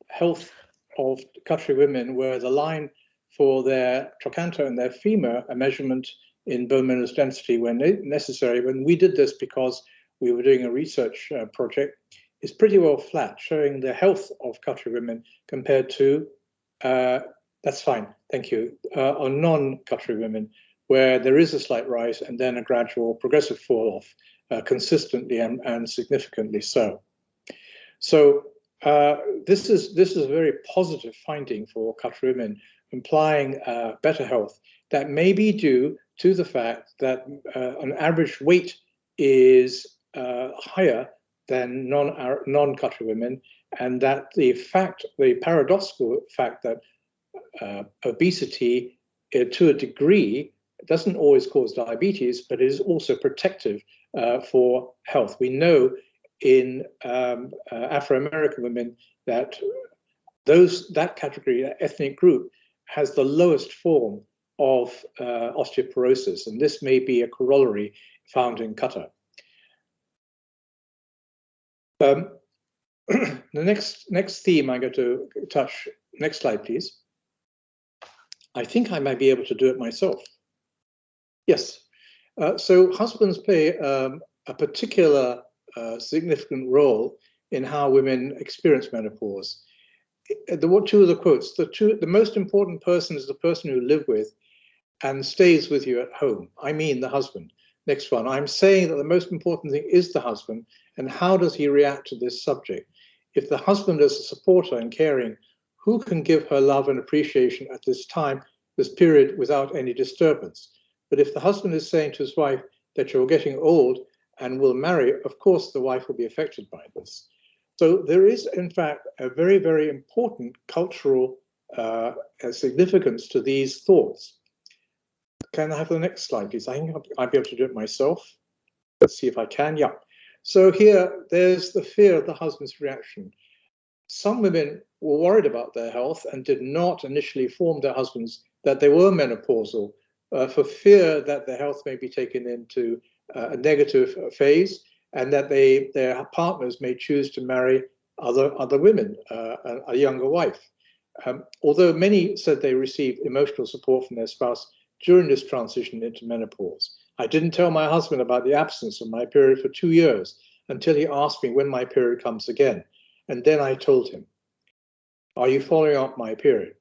health of Qatari women, where the line for their trochanter and their femur, a measurement in bone mineral density when necessary, when we did this because we were doing a research project, is pretty well flat, showing the health of Qatari women compared to, that's fine, thank you, on non-Qatari women, where there is a slight rise and then a gradual progressive fall off consistently and significantly so. So This is a very positive finding for Qatar women, implying better health that may be due to the fact that an average weight is higher than non-Qatar women, and that the paradoxical fact that obesity, to a degree, doesn't always cause diabetes, but it is also protective for health. We know in Afro-American women that that category, that ethnic group, has the lowest form of osteoporosis, and this may be a corollary found in Qatar. The next theme I'm going to touch, next slide, please. I think I might be able to do it myself. Yes. So husbands play a particular significant role in how women experience menopause. Two of the quotes, the most important person is the person you live with and stays with you at home. I mean the husband. Next one, I'm saying that the most important thing is the husband, and how does he react to this subject? If the husband is a supporter and caring, who can give her love and appreciation at this time, this period, without any disturbance? But if the husband is saying to his wife that you're getting old and will marry, of course the wife will be affected by this. So there is, in fact, a very, very important cultural significance to these thoughts. Can I have the next slide, please? I think I'll be able to do it myself. Let's see if I can. Yeah. So here, there's the fear of the husband's reaction. Some women were worried about their health and did not initially inform their husbands that they were menopausal for fear that their health may be taken into a negative phase, and that their partners may choose to marry other women, a younger wife. Although many said they received emotional support from their spouse during this transition into menopause. I didn't tell my husband about the absence of my period for 2 years until he asked me when my period comes again. And then I told him, are you following up my period?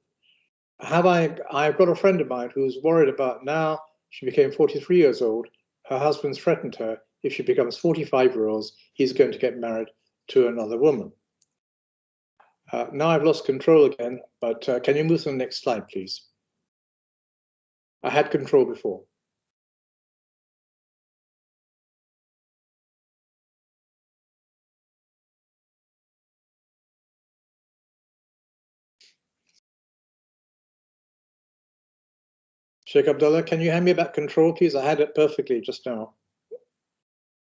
I've got a friend of mine who's worried about now. She became 43 years old. Her husband threatened her, if she becomes 45 years old, he's going to get married to another woman. Now I've lost control again, but can you move to the next slide, please? I had control before. Sheikh Abdullah, can you hand me back control, please? I had it perfectly just now.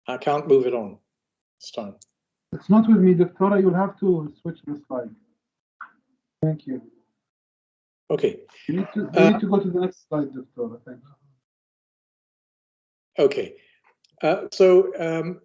I can't move it on this time. It's not with me, Doctora. You'll have to switch the slide. Thank you. Okay. You need to go to the next slide, Doctora. Thank you. Okay. The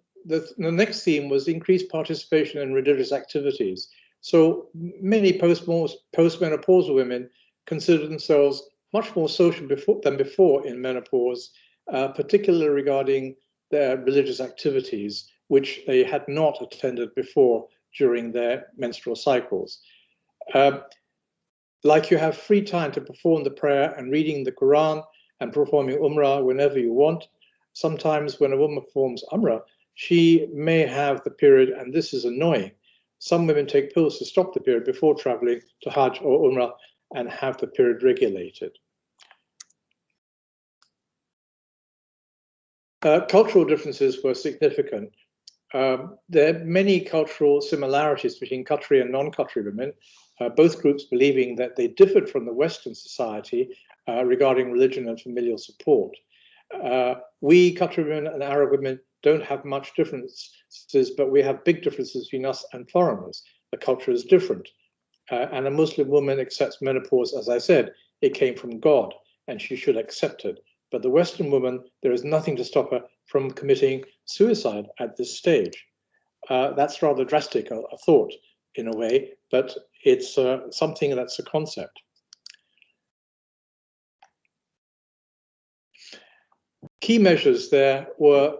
next theme was increased participation in religious activities. So many postmenopausal women consider themselves much more social than before in menopause, particularly regarding their religious activities, which they had not attended before during their menstrual cycles. Like you have free time to perform the prayer and reading the Quran and performing Umrah whenever you want. Sometimes when a woman performs Umrah, she may have the period, and this is annoying. Some women take pills to stop the period before traveling to Hajj or Umrah and have the period regulated. Cultural differences were significant. There are many cultural similarities between Qatari and non-Qatari women, both groups believing that they differed from the Western society regarding religion and familial support. We Qatari women and Arab women don't have much differences, but we have big differences between us and foreigners. The culture is different. And a Muslim woman accepts menopause, as I said, it came from God and she should accept it. But the Western woman, there is nothing to stop her from committing suicide at this stage. That's rather drastic a thought in a way, but it's something that's a concept. Key measures there were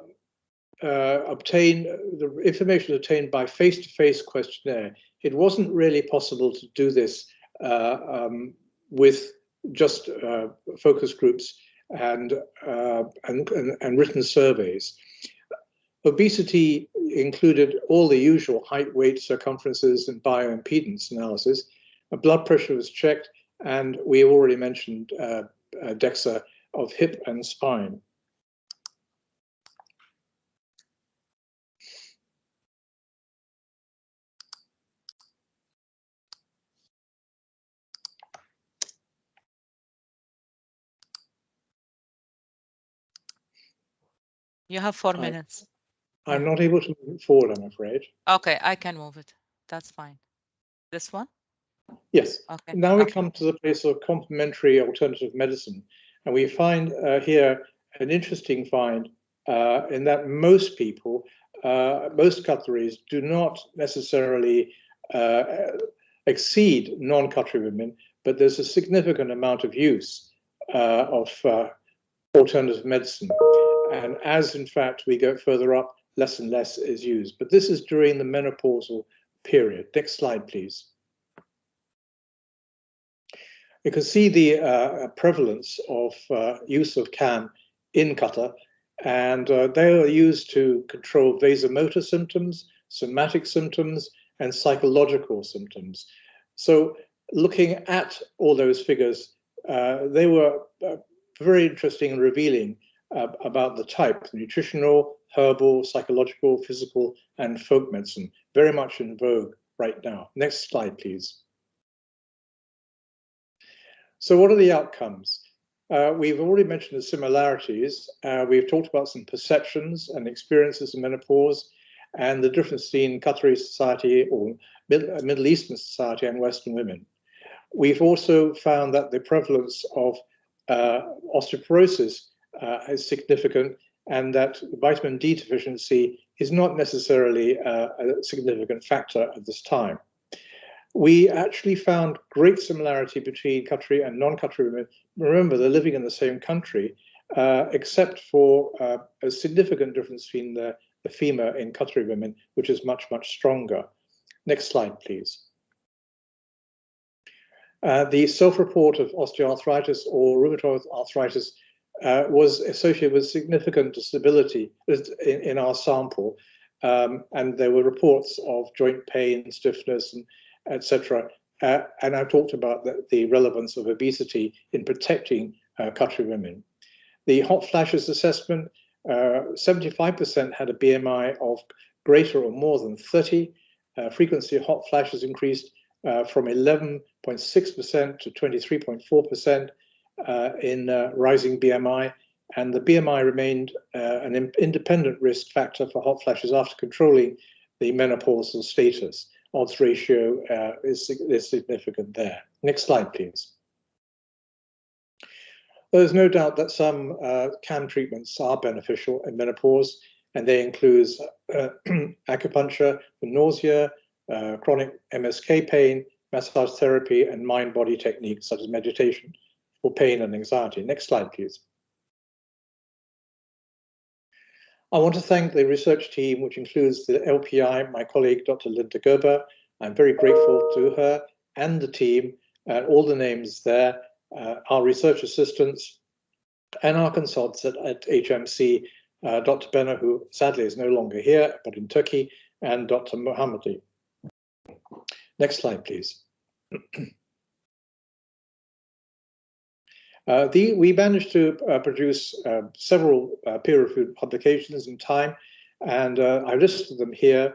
the information obtained by face-to-face questionnaire. It wasn't really possible to do this with just focus groups and written surveys. Obesity included all the usual height, weight, circumferences, and bioimpedance analysis. Blood pressure was checked, and we already mentioned DEXA of hip and spine. You have 4 minutes. I'm not able to move it forward, I'm afraid. Okay, I can move it. That's fine. This one? Yes. Okay. Now we come to the place of complementary alternative medicine. And we find here an interesting find in that most people, most Qataris do not necessarily exceed non-Qatari women, but there's a significant amount of use of alternative medicine. And as, in fact, we go further up, less and less is used. But this is during the menopausal period. Next slide, please. You can see the prevalence of use of CAN in Qatar, and they are used to control vasomotor symptoms, somatic symptoms, and psychological symptoms. So looking at all those figures, they were very interesting and revealing about the type: nutritional, herbal, psychological, physical, and folk medicine, very much in vogue right now. Next slide, please. So what are the outcomes? We've already mentioned the similarities. We've talked about some perceptions and experiences in menopause and the difference between Qatari society or Middle Eastern society and Western women. We've also found that the prevalence of osteoporosis is significant, and that vitamin D deficiency is not necessarily a significant factor at this time. We actually found great similarity between Qatari and non-Qatari women. Remember, they're living in the same country, except for a significant difference between the femur in Qatari women, which is much, much stronger. Next slide, please. The self-report of osteoarthritis or rheumatoid arthritis was associated with significant disability in our sample, and there were reports of joint pain, stiffness, and etc. And I've talked about the relevance of obesity in protecting Qatari women. The hot flashes assessment, 75% had a BMI of greater or more than 30. Frequency of hot flashes increased from 11.6% to 23.4% in rising BMI, and the BMI remained an independent risk factor for hot flashes after controlling the menopausal status. Odds ratio is significant there. Next slide, please. There's no doubt that some CAN treatments are beneficial in menopause, and they include acupuncture for nausea, chronic MSK pain, massage therapy, and mind-body techniques such as meditation for pain and anxiety. Next slide, please. I want to thank the research team, which includes the LPI, my colleague, Dr. Linda Gerber. I'm very grateful to her and the team, all the names there, our research assistants, and our consultants at HMC, Dr. Benner, who sadly is no longer here, but in Turkey, and Dr. Mohammadi. Next slide, please. We managed to produce several peer-reviewed publications in time, and I listed them here.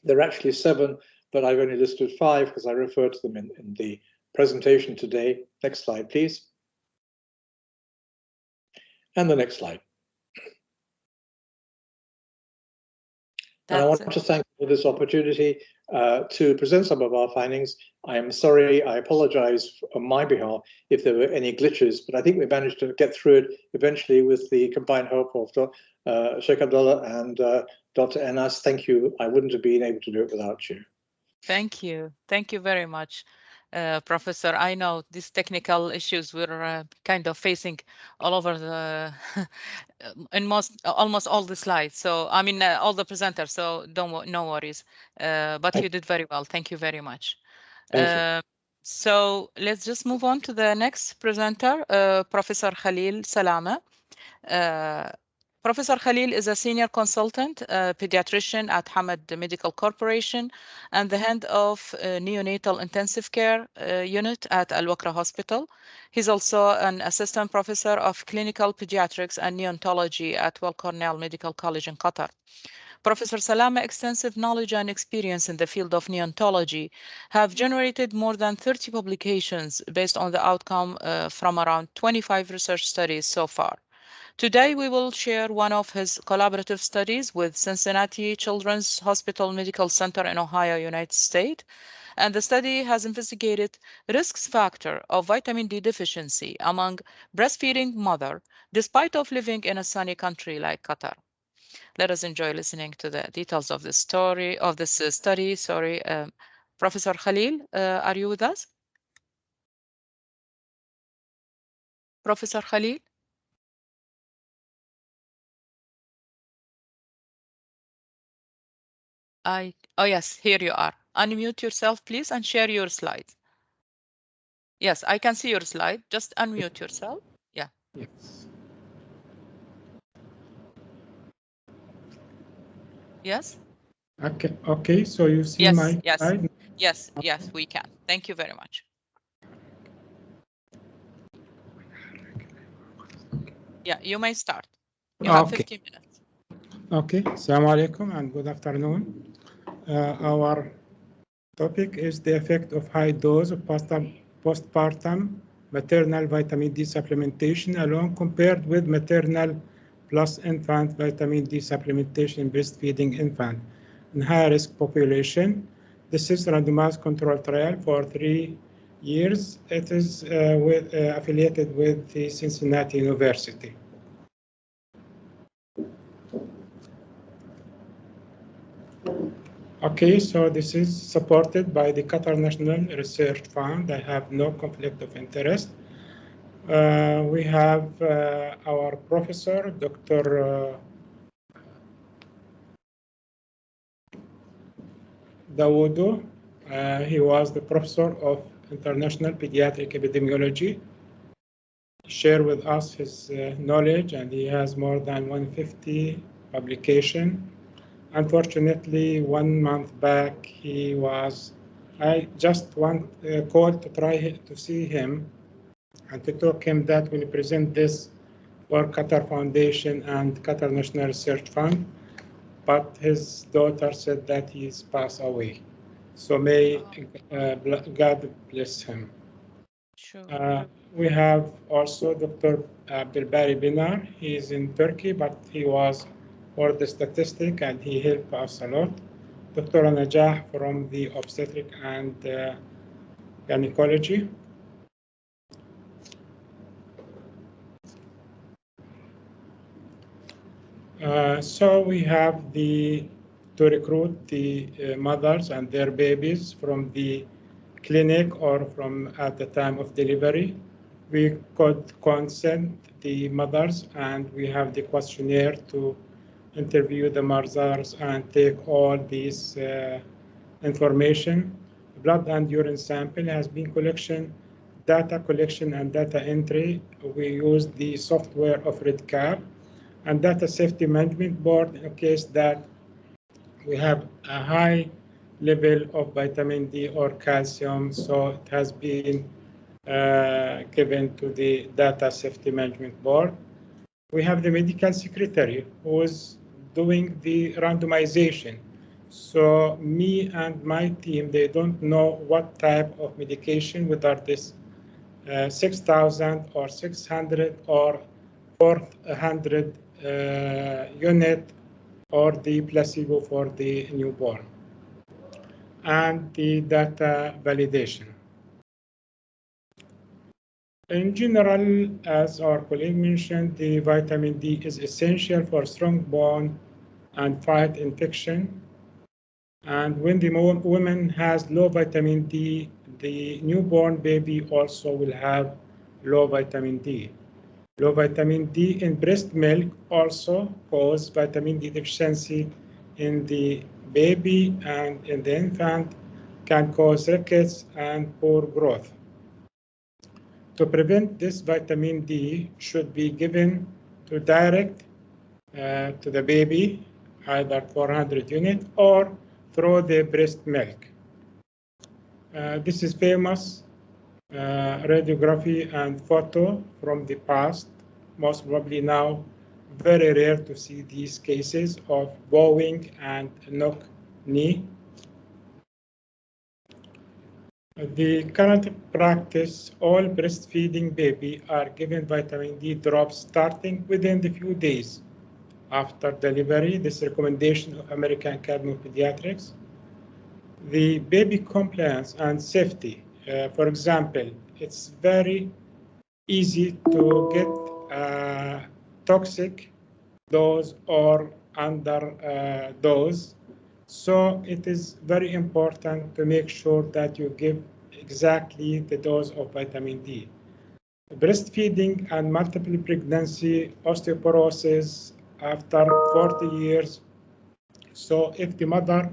There are actually 7, but I've only listed 5 because I referred to them in the presentation today. Next slide, please. And the next slide. And I want to thank you for this opportunity to present some of our findings. I am sorry, I apologize on my behalf if there were any glitches, but I think we managed to get through it eventually with the combined help of Sheikh Abdullah and Dr. Enas. Thank you. I wouldn't have been able to do it without you. Thank you. Thank you very much, Professor. I know these technical issues we're kind of facing all over the, in almost all the slides. So, I mean, all the presenters, so no worries. But you did very well. Thank you very much. So let's just move on to the next presenter, Professor Khalil Salama. Professor Khalil is a senior consultant, pediatrician at Hamad Medical Corporation and the head of neonatal intensive care unit at Al Wakra Hospital. He's also an assistant professor of clinical pediatrics and neonatology at Weill Cornell Medical College in Qatar. Professor Salama's extensive knowledge and experience in the field of neonatology have generated more than 30 publications based on the outcome from around 25 research studies so far. Today, we will share one of his collaborative studies with Cincinnati Children's Hospital Medical Center in Ohio, United States. And the study has investigated risk factor of vitamin D deficiency among breastfeeding mother, despite of living in a sunny country like Qatar. Let us enjoy listening to the details of this study. Professor Khalil, are you with us? Professor Khalil? Oh yes, here you are. Unmute yourself, please, and share your slides. Yes, I can see your slide. Just unmute yourself. Yeah. Yes. Yes? Okay, so you see my slide? Yes, we can. Thank you very much. Yeah, you may start. You have 15 minutes. Okay, Assalamu alaikum and good afternoon. Our topic is the effect of high dose of postpartum maternal vitamin D supplementation alone compared with maternal plus infant vitamin D supplementation in breastfeeding infant in high-risk population. This is a randomized control trial for 3 years. It is affiliated with the Cincinnati University. Okay, so this is supported by the Qatar National Research Fund. I have no conflict of interest. We have our professor, Dr. Dawodo. He was the professor of international pediatric epidemiology. He shared with us his knowledge, and he has more than 150 publications. Unfortunately, 1 month back, I just called to try to see him and to talk him that when he present this for Qatar Foundation and Qatar National Research Fund, but his daughter said that he's passed away. So may God bless him. Sure. We have also Dr. Abdelbari Binar. He's in Turkey, but he was for the statistic and he helped us a lot. Dr. Najah from the obstetric and gynecology. So we have to recruit the mothers and their babies from the clinic or from at the time of delivery. We could consent the mothers and we have the questionnaire to interview the mothers and take all these information. Blood and urine sample has been data collection and data entry. We use the software of REDCap and data safety management board in case that we have a high level of vitamin D or calcium, so it has been given to the data safety management board. We have the medical secretary who is doing the randomization. So me and my team, they don't know what type of medication, whether this 6,000 or 600 or 400 unit or the placebo for the newborn, and the data validation. In general, as our colleague mentioned, the vitamin D is essential for strong bone and fight infection. And when the woman has low vitamin D, the newborn baby also will have low vitamin D. Low vitamin D in breast milk also cause vitamin D deficiency in the baby and in the infant, can cause rickets and poor growth. To prevent this, vitamin D should be given to direct to the baby, either 400 units or through the breast milk. This is famous radiography and photo from the past. Most probably now very rare to see these cases of bowing and knock knee. The current practice, all breastfeeding baby are given vitamin D drops starting within the few days after delivery. This recommendation of American Academy of Pediatrics. The baby compliance and safety. For example, it's very easy to get a toxic dose or under dose. So it is very important to make sure that you give exactly the dose of vitamin D. Breastfeeding and multiple pregnancy, osteoporosis after 40 years. So if the mother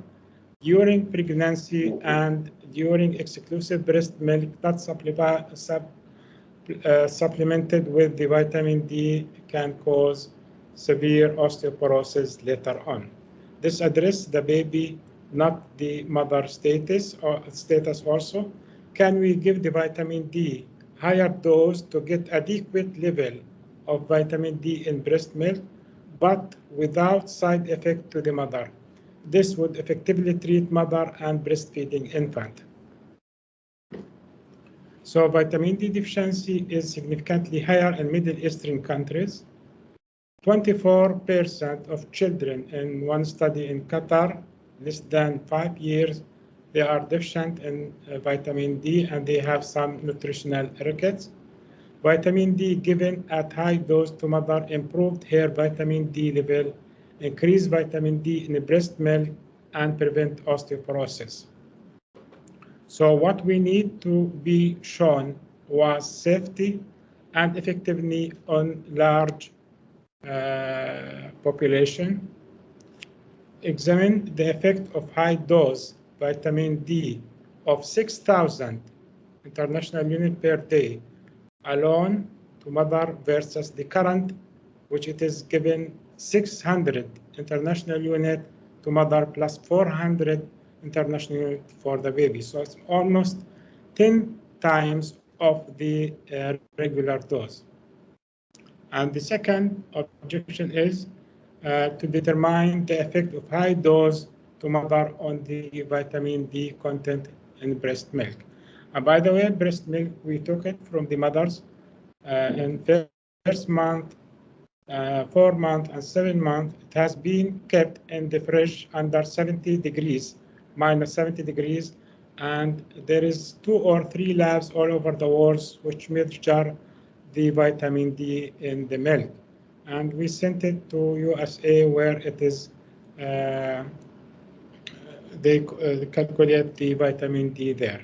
during pregnancy and during exclusive breast milk not supplemented with the vitamin D can cause severe osteoporosis later on. This addresses the baby, not the mother status also. Can we give the vitamin D higher dose to get adequate level of vitamin D in breast milk, but without side effect to the mother? This would effectively treat mother and breastfeeding infant. So vitamin D deficiency is significantly higher in Middle Eastern countries. 24% of children in one study in Qatar, less than 5 years, they are deficient in vitamin D and they have some nutritional rickets. Vitamin D given at high dose to mother improved her vitamin D level, increased vitamin D in the breast milk, and prevent osteoporosis. So what we need to be shown was safety and effectiveness on large population. Examine the effect of high dose vitamin D of 6,000 international units per day alone to mother versus the current, which it is given 600 international unit to mother plus 400 international unit for the baby. So it's almost 10 times of the regular dose. And the second objection is to determine the effect of high dose to mother on the vitamin D content in breast milk. And by the way, breast milk, we took it from the mothers in first month, 4 months, and 7 months. It has been kept in the fridge under 70 degrees, minus 70 degrees. And there is 2 or 3 labs all over the world which measure the vitamin D in the milk. And we sent it to USA where it is, they calculate the vitamin D there.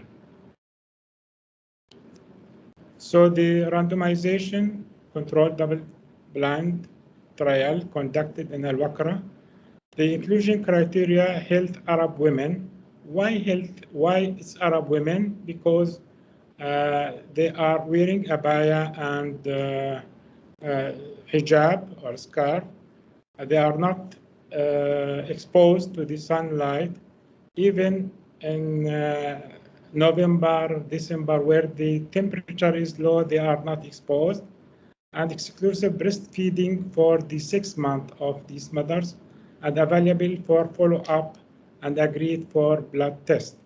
So the randomization controlled double-blind trial conducted in Al-Waqra. The inclusion criteria, health Arab women. Why it's Arab women? Because they are wearing abaya and hijab or scarf. They are not exposed to the sunlight, even in November, December, where the temperature is low, they are not exposed. And exclusive breastfeeding for the 6 months of these mothers and available for follow-up and agreed for blood test.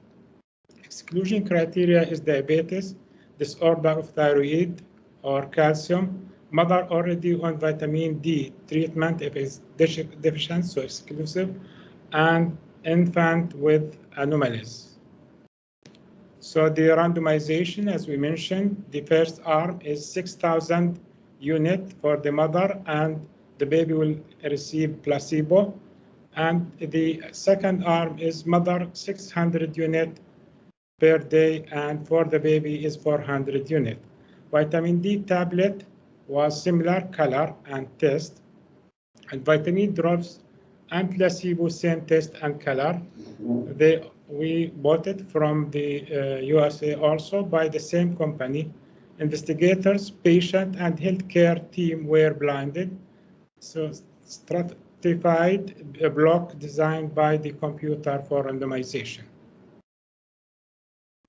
Exclusion criteria is diabetes, disorder of thyroid or calcium, mother already on vitamin D treatment if it's deficient, so exclusive, and infant with anomalies. So the randomization, as we mentioned, the first arm is 6,000 units for the mother and the baby will receive placebo. And the second arm is mother 600 units per day and for the baby is 400 units. Vitamin D tablet was similar color and taste, and vitamin drops and placebo same taste and color. We bought it from the USA also by the same company. Investigators, patient, and healthcare team were blinded. So stratified block designed by the computer for randomization.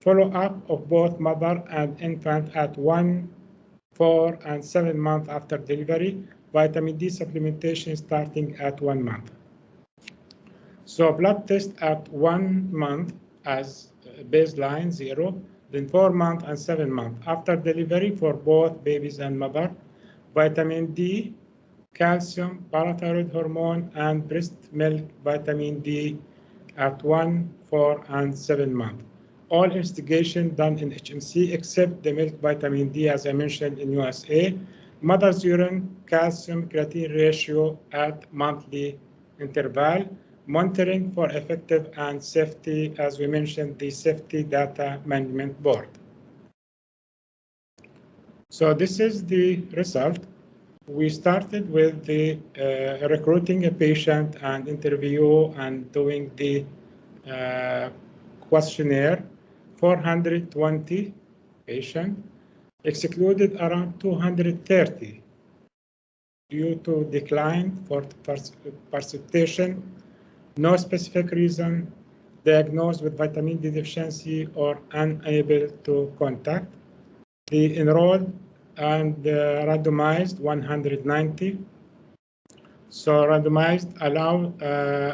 Follow-up of both mother and infant at 1, 4, and 7 months after delivery. Vitamin D supplementation starting at 1 month. So blood test at 1 month as baseline 0, then 4 months and 7 months after delivery for both babies and mother. Vitamin D, calcium, parathyroid hormone, and breast milk vitamin D at 1, 4, and 7 months. All investigation done in HMC except the milk vitamin D, as I mentioned in USA. Mother's urine calcium creatine ratio at monthly interval. Monitoring for effective and safety, as we mentioned, the Safety Data Management Board. So this is the result. We started with the recruiting a patient and interview and doing the questionnaire. 420 patients, excluded around 230 due to decline for precipitation, no specific reason, diagnosed with vitamin D deficiency or unable to contact. The enrolled and randomized 190. So randomized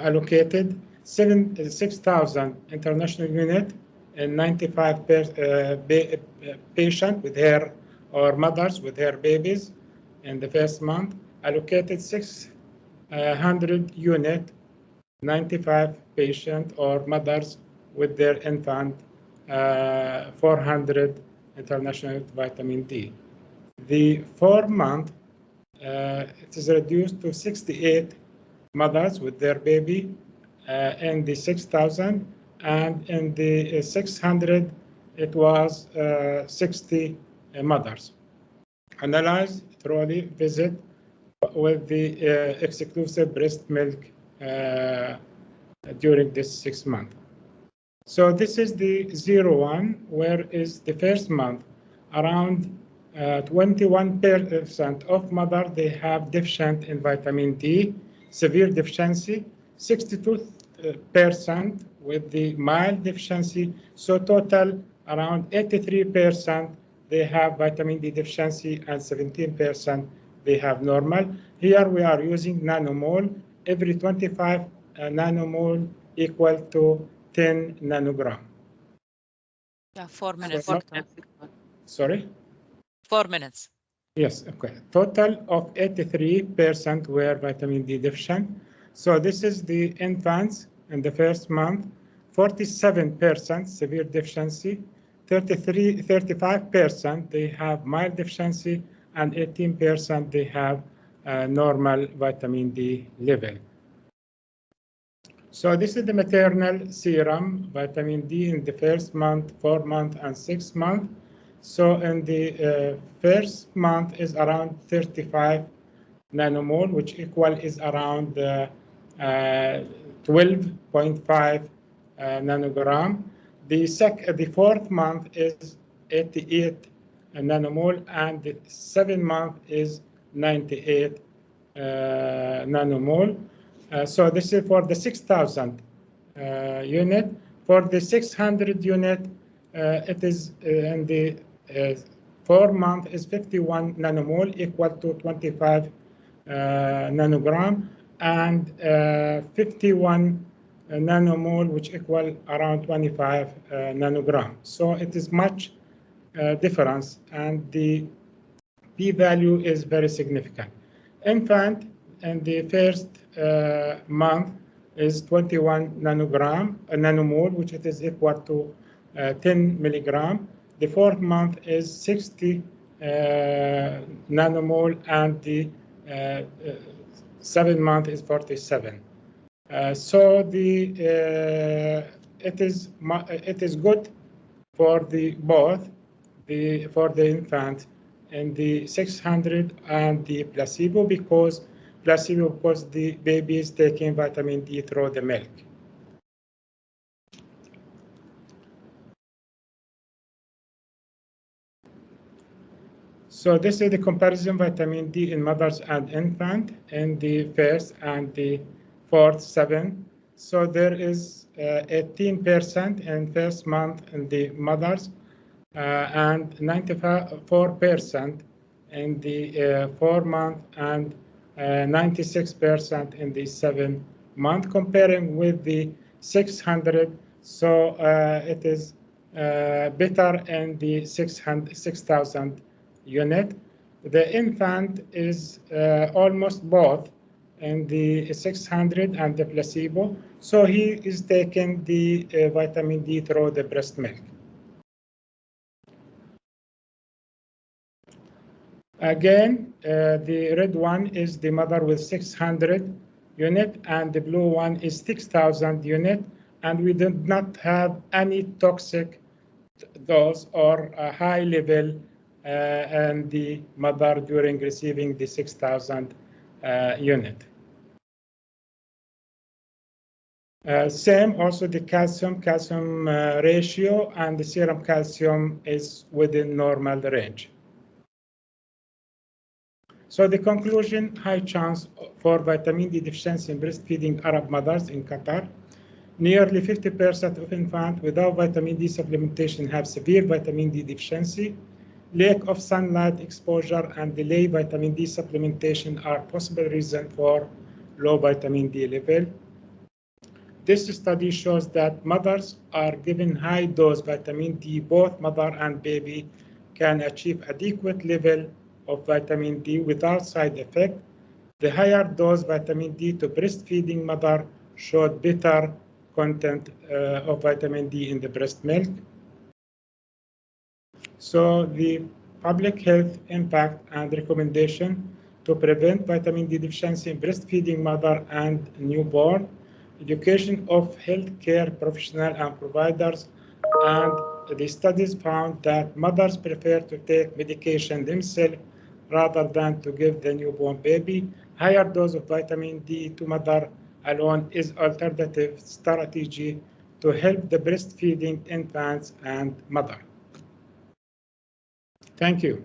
allocated 6,000 international unit and 95 patient with her or mothers with her babies in the first month. Allocated 600 unit, 95 patient or mothers with their infant, 400 international vitamin D. The 4 month, it is reduced to 68 mothers with their baby in the 6,000, and in the 600, it was 60 mothers. Analyze, thoroughly visit with the exclusive breast milk during this 6 months. So this is the 0-1, where is the first month, around 21% of mother, they have deficient in vitamin D, severe deficiency, 62% with the mild deficiency. So total around 83%, they have vitamin D deficiency and 17% they have normal. Here we are using nanomole. Every 25 nanomole equal to 10 nanogram. Yeah, 4 minutes. Sorry? 4 minutes. Yes, okay. Total of 83% were vitamin D deficient. So this is the infants in the first month, 47% severe deficiency, 35% they have mild deficiency, and 18% they have normal vitamin D level. So this is the maternal serum, vitamin D in the first month, 4 month, and 6 month. So in the first month is around 35 nanomole, which equal is around 12.5 nanogram. The 4th month is 88 nanomole, and the 7th month is 98 nanomole. So this is for the 6,000 unit. For the 600 unit, it is in the 4 month is 51 nanomole, equal to 25 nanogram, and 51 nanomole, which equal around 25 nanogram. So it is much difference, and the p-value is very significant. Infant in the first month is 21 nanomole, which it is equal to 10 milligram. The 4th month is 60 nanomole, and the 7th month is 47. So it is good for the both for the infant and the 600 and the placebo, because the baby is taking vitamin D through the milk. So this is the comparison vitamin D in mothers and infant in the first and the fourth 7. So there is 18% in first month in the mothers and 94% in the 4 month and 96% in the 7 month, comparing with the 600. So it is better in the 6,000 unit. The infant is almost both in the 600 and the placebo. So he is taking the vitamin D through the breast milk. Again, the red one is the mother with 600 unit and the blue one is 6,000 unit. And we did not have any toxic dose or a high level and the mother during receiving the 6,000 unit. Same also the calcium ratio and the serum calcium is within normal range. So the conclusion, high chance for vitamin D deficiency in breastfeeding Arab mothers in Qatar. Nearly 50% of infants without vitamin D supplementation have severe vitamin D deficiency. Lack of sunlight exposure and delayed vitamin D supplementation are possible reasons for low vitamin D level. This study shows that mothers are given high dose vitamin D, both mother and baby can achieve adequate level of vitamin D without side effect. The higher dose vitamin D to breastfeeding mother showed better content of vitamin D in the breast milk. So the public health impact and recommendation to prevent vitamin D deficiency in breastfeeding mother and newborn, education of healthcare professionals and providers, and the studies found that mothers prefer to take medication themselves rather than to give the newborn baby. Higher dose of vitamin D to mother alone is alternative strategy to help the breastfeeding infants and mother. Thank you.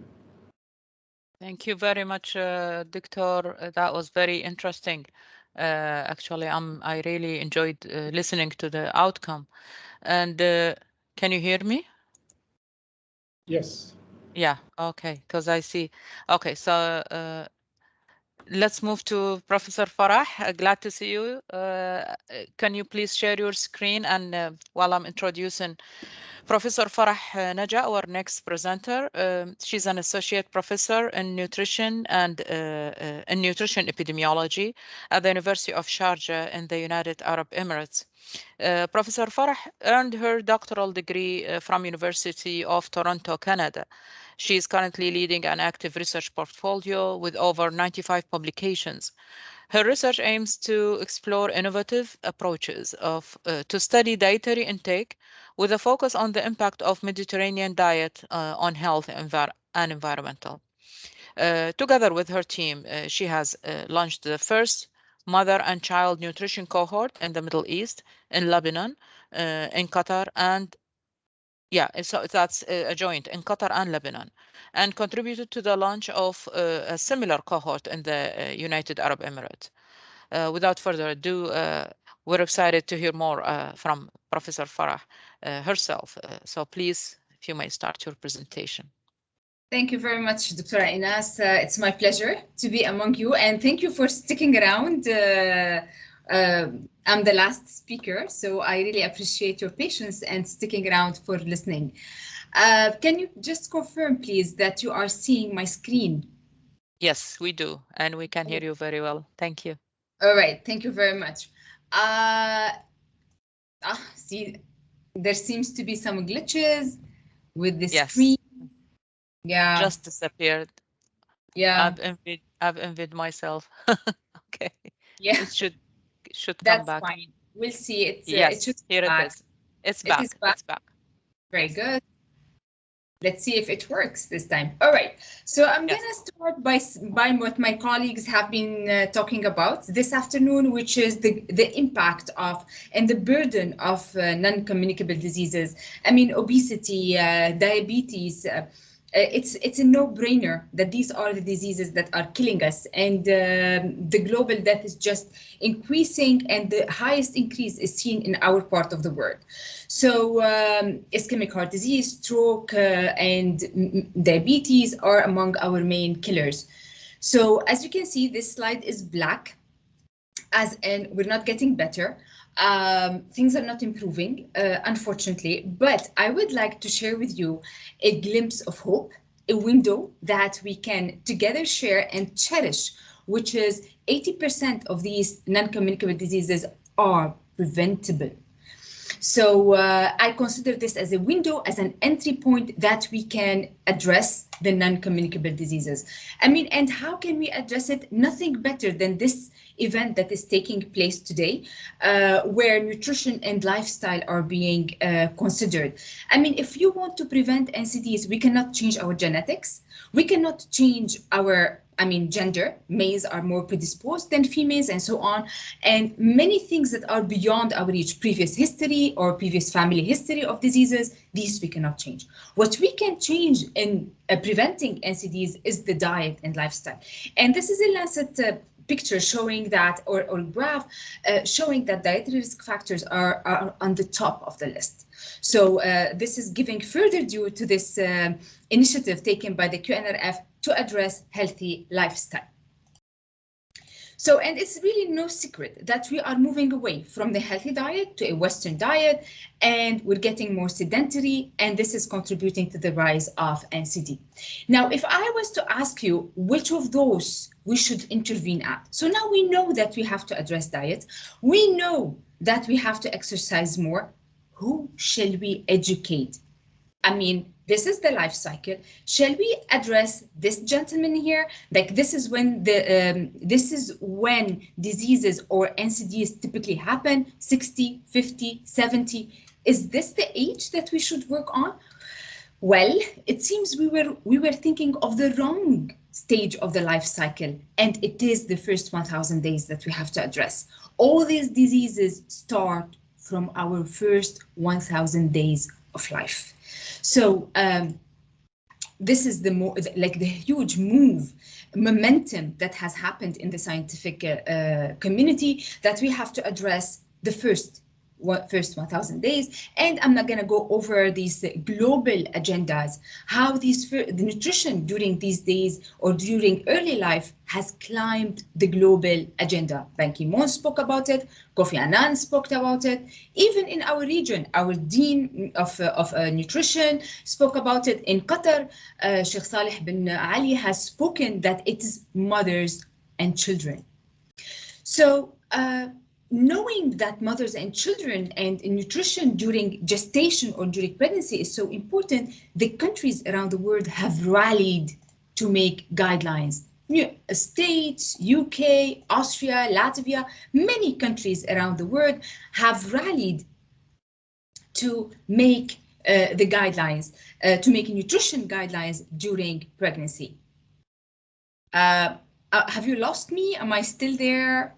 Thank you very much, Doctor. That was very interesting. Actually, I really enjoyed listening to the outcome. And can you hear me? Yes. Yeah, okay, because I see. Okay, so let's move to Professor Farah. Glad to see you. Can you please share your screen? And while I'm introducing Professor Farah Naja, our next presenter, she's an associate professor in nutrition and in nutrition epidemiology at the University of Sharjah in the United Arab Emirates. Professor Farah earned her doctoral degree from University of Toronto, Canada. She is currently leading an active research portfolio with over 95 publications. Her research aims to explore innovative approaches to study dietary intake with a focus on the impact of Mediterranean diet on health and environmental. Together with her team, she has launched the first mother and child nutrition cohort in the Middle East, in Lebanon, in Qatar, and so that's a joint in Qatar and Lebanon, and contributed to the launch of a similar cohort in the United Arab Emirates. Without further ado, we're excited to hear more from Professor Farah herself. So please, if you may start your presentation. Thank you very much, Dr. Inas. It's my pleasure to be among you, and thank you for sticking around. I'm the last speaker, so I really appreciate your patience and sticking around for listening. Can you just confirm, please, that you are seeing my screen? Yes, we do, and we can hear you very well. Thank you. All right, thank you very much. See, there seems to be some glitches with the screen. Yeah. Just disappeared. Yeah. I've envied myself. Okay. Yeah. It should come That's back. Fine. We'll see. Yes, it should here back. it is. It's back. It's back. Very good. Let's see if it works this time. All right. So I'm going to start by what my colleagues have been talking about this afternoon, which is the impact of and the burden of non-communicable diseases. I mean, obesity, diabetes, it's a no-brainer that these are the diseases that are killing us, and the global death is just increasing, and the highest increase is seen in our part of the world. So ischemic heart disease, stroke, and diabetes are among our main killers. So as you can see, this slide is black, as in we're not getting better. Things are not improving, unfortunately, but I would like to share with you a glimpse of hope, a window that we can together share and cherish, which is 80% of these non-communicable diseases are preventable. So I consider this as a window, as an entry point that we can address the non-communicable diseases. I mean, and how can we address it? Nothing better than this event that is taking place today, where nutrition and lifestyle are being considered. I mean, if you want to prevent NCDs, we cannot change our genetics. We cannot change our gender. Males are more predisposed than females, and so on. And many things that are beyond our reach, previous history or previous family history of diseases, these we cannot change. What we can change in preventing NCDs is the diet and lifestyle. And this is a Lancet picture showing that, or graph showing that dietary risk factors are on the top of the list. So this is giving further due to this initiative taken by the QNRF to address healthy lifestyle. So, and it's really no secret that we are moving away from the healthy diet to a Western diet, and we're getting more sedentary, and this is contributing to the rise of NCD. Now, if I was to ask you which of those we should intervene at, so now we know that we have to address diet, we know that we have to exercise more. Who shall we educate? I mean, this is the life cycle. Shall we address this gentleman here? Like, this is when diseases or NCDs typically happen, 60, 50, 70. Is this the age that we should work on? Well, it seems we were thinking of the wrong stage of the life cycle, and it is the first 1,000 days that we have to address. All these diseases start from our first 1,000 days of life. So this is the huge momentum that has happened in the scientific community, that we have to address the first 1,000 days. And I'm not going to go over these global agendas, how the nutrition during these days or during early life has climbed the global agenda. Ban Ki-moon spoke about it, Kofi Annan spoke about it. Even in our region, our Dean of Nutrition spoke about it. In Qatar, Sheikh Saleh bin Ali has spoken that it is mothers and children. So, knowing that mothers and children and nutrition during gestation or during pregnancy is so important, the countries around the world have rallied to make guidelines. States, UK, Austria, Latvia, many countries around the world have rallied to make the guidelines, to make nutrition guidelines during pregnancy. Have you lost me? Am I still there?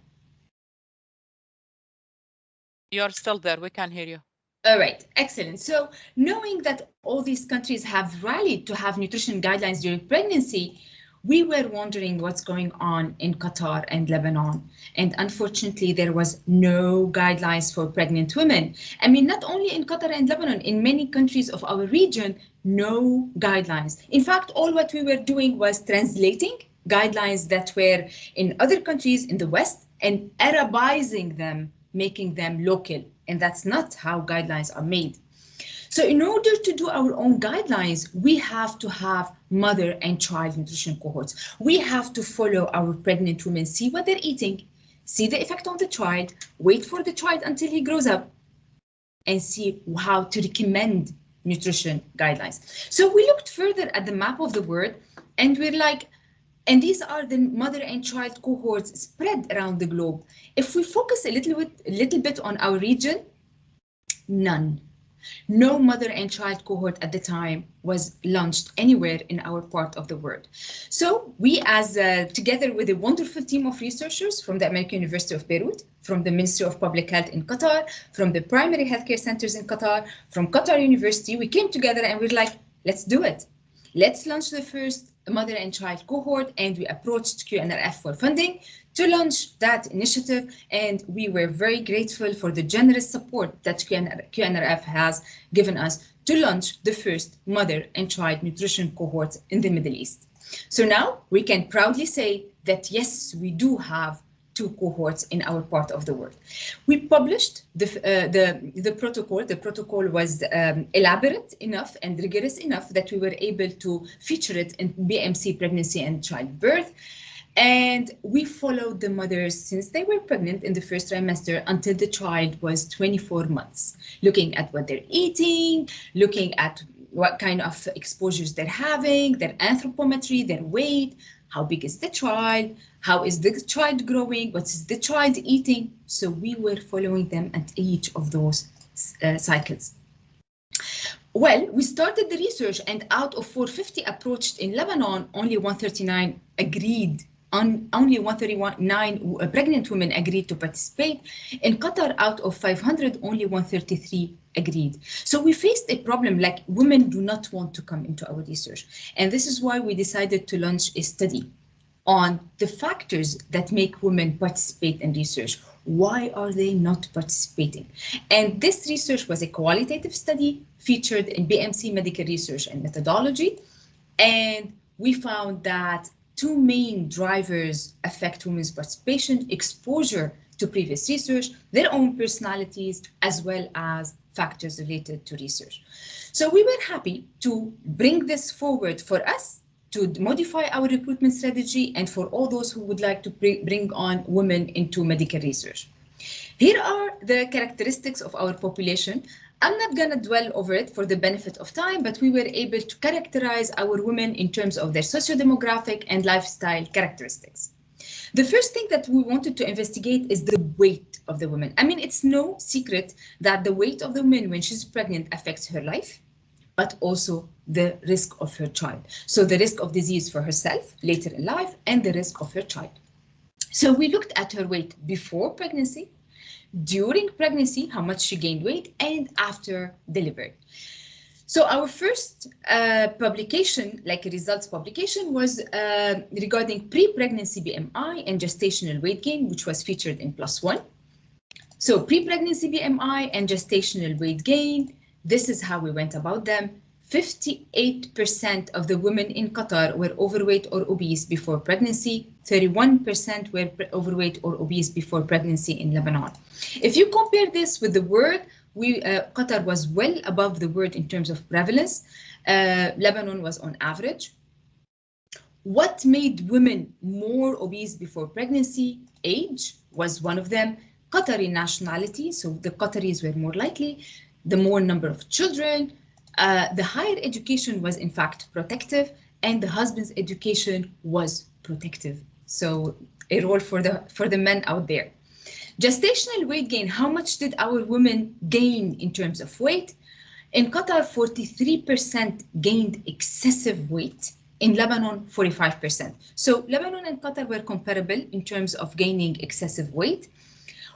You're still there. We can hear you. All right, excellent. So knowing that all these countries have rallied to have nutrition guidelines during pregnancy, we were wondering what's going on in Qatar and Lebanon. And unfortunately, there was no guidelines for pregnant women. I mean, not only in Qatar and Lebanon, in many countries of our region, no guidelines. In fact, all what we were doing was translating guidelines that were in other countries in the West and Arabizing them, making them local, and that's not how guidelines are made. So in order to do our own guidelines, we have to have mother and child nutrition cohorts. We have to follow our pregnant women, see what they're eating, see the effect on the child, wait for the child until he grows up, and see how to recommend nutrition guidelines. So we looked further at the map of the world, and we're like, and these are the mother and child cohorts spread around the globe. If we focus a little bit on our region, none. No mother and child cohort at the time was launched anywhere in our part of the world. So we, as together with a wonderful team of researchers from the American University of Beirut, from the Ministry of Public Health in Qatar, from the primary healthcare centers in Qatar, from Qatar University, we came together and we're like, let's do it. let's launch the first mother and child cohort, and we approached QNRF for funding to launch that initiative, and we were very grateful for the generous support that QNRF has given us to launch the first mother and child nutrition cohort in the Middle East. So now we can proudly say that yes, we do have 2 cohorts in our part of the world. We published the protocol. The protocol was elaborate enough and rigorous enough that we were able to feature it in BMC pregnancy and childbirth. And we followed the mothers since they were pregnant in the first trimester until the child was 24 months, looking at what they're eating, looking at what kind of exposures they're having, their anthropometry, their weight, how big is the child, how is the child growing, what is the child eating. So we were following them at each of those cycles. Well, we started the research, and out of 450 approached in Lebanon, only 139 agreed. Only 139 pregnant women agreed to participate. In Qatar, out of 500, only 133 agreed. So we faced a problem, like women do not want to come into our research. And this is why we decided to launch a study on the factors that make women participate in research. Why are they not participating? And this research was a qualitative study featured in BMC Medical Research and Methodology. And we found that 2 main drivers affect women's participation: exposure to previous research, their own personalities, as well as factors related to research. So we were happy to bring this forward for us to modify our recruitment strategy and for all those who would like to bring on women into medical research. Here are the characteristics of our population. I'm not going to dwell over it for the benefit of time, but we were able to characterize our women in terms of their socio-demographic and lifestyle characteristics. The first thing that we wanted to investigate is the weight of the woman. I mean, it's no secret that the weight of the woman when she's pregnant affects her life, but also the risk of her child. So the risk of disease for herself later in life and the risk of her child. So we looked at her weight before pregnancy, during pregnancy, how much she gained weight, and after delivery. So our first publication, like a results publication, was regarding pre-pregnancy BMI and gestational weight gain, which was featured in +1. So pre-pregnancy BMI and gestational weight gain, this is how we went about them. 58% of the women in Qatar were overweight or obese before pregnancy. 31% were overweight or obese before pregnancy in Lebanon. If you compare this with the world, Qatar was well above the world in terms of prevalence. Lebanon was on average. What made women more obese before pregnancy? Age was one of them. Qatari nationality, so the Qataris were more likely. The more number of children. The higher education was in fact protective, and the husband's education was protective. So a role for the men out there. Gestational weight gain, how much did our women gain in terms of weight? In Qatar, 43% gained excessive weight. In Lebanon, 45%. So Lebanon and Qatar were comparable in terms of gaining excessive weight.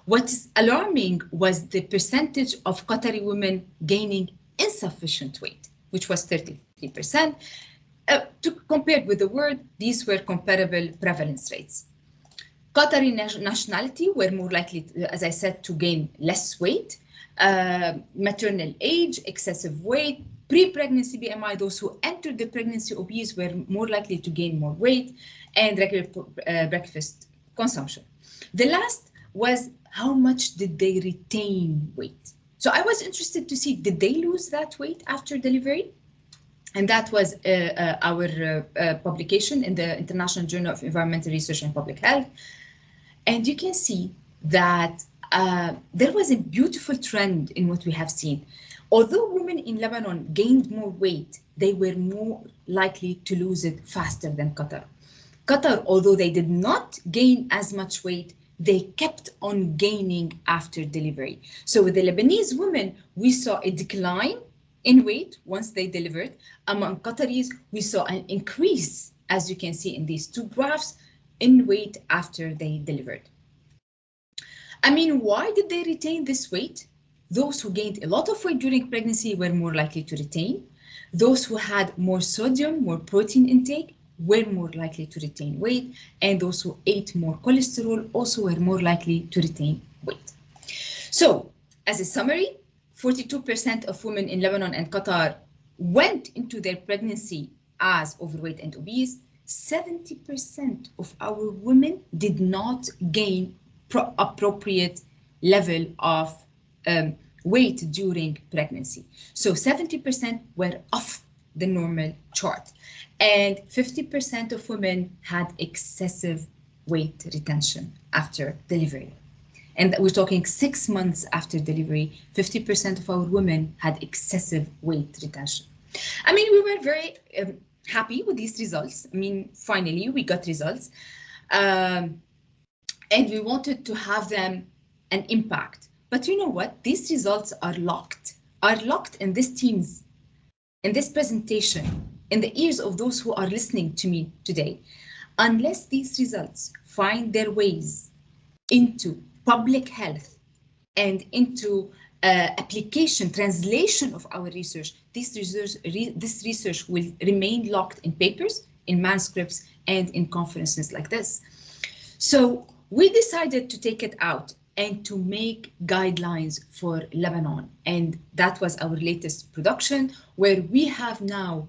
What's alarming was the percentage of Qatari women gaining insufficient weight, which was 33%. Compared with the world, these were comparable prevalence rates. Qatari nationality were more likely, as I said, to gain less weight. Maternal age, excessive weight, pre-pregnancy BMI, those who entered the pregnancy obese were more likely to gain more weight, and regular breakfast consumption. The last was how much did they retain weight? So I was interested to see, did they lose that weight after delivery? And that was our publication in the International Journal of Environmental Research and Public Health. And you can see that there was a beautiful trend in what we have seen. Although women in Lebanon gained more weight, they were more likely to lose it faster than Qatar. Qatar, although they did not gain as much weight, they kept on gaining after delivery. So with the Lebanese women, we saw a decline in weight once they delivered. Among Qataris, we saw an increase, as you can see in these 2 graphs, in weight after they delivered. I mean, why did they retain this weight? Those who gained a lot of weight during pregnancy were more likely to retain. Those who had more sodium, more protein intake, were more likely to retain weight, and those who ate more cholesterol also were more likely to retain weight. So, as a summary, 42% of women in Lebanon and Qatar went into their pregnancy as overweight and obese. 70% of our women did not gain appropriate level of weight during pregnancy. So 70% were off the normal chart, and 50% of women had excessive weight retention after delivery. And we're talking 6 months after delivery, 50% of our women had excessive weight retention. I mean, we were very happy with these results. I mean, finally, we got results. And we wanted to have them an impact. But you know what? These results are locked in this team's, in this presentation, in the ears of those who are listening to me today. Unless these results find their ways into public health and into application, translation of our research, this research will remain locked in papers, in manuscripts, and in conferences like this. So we decided to take it out and to make guidelines for Lebanon. And that was our latest production, where we have now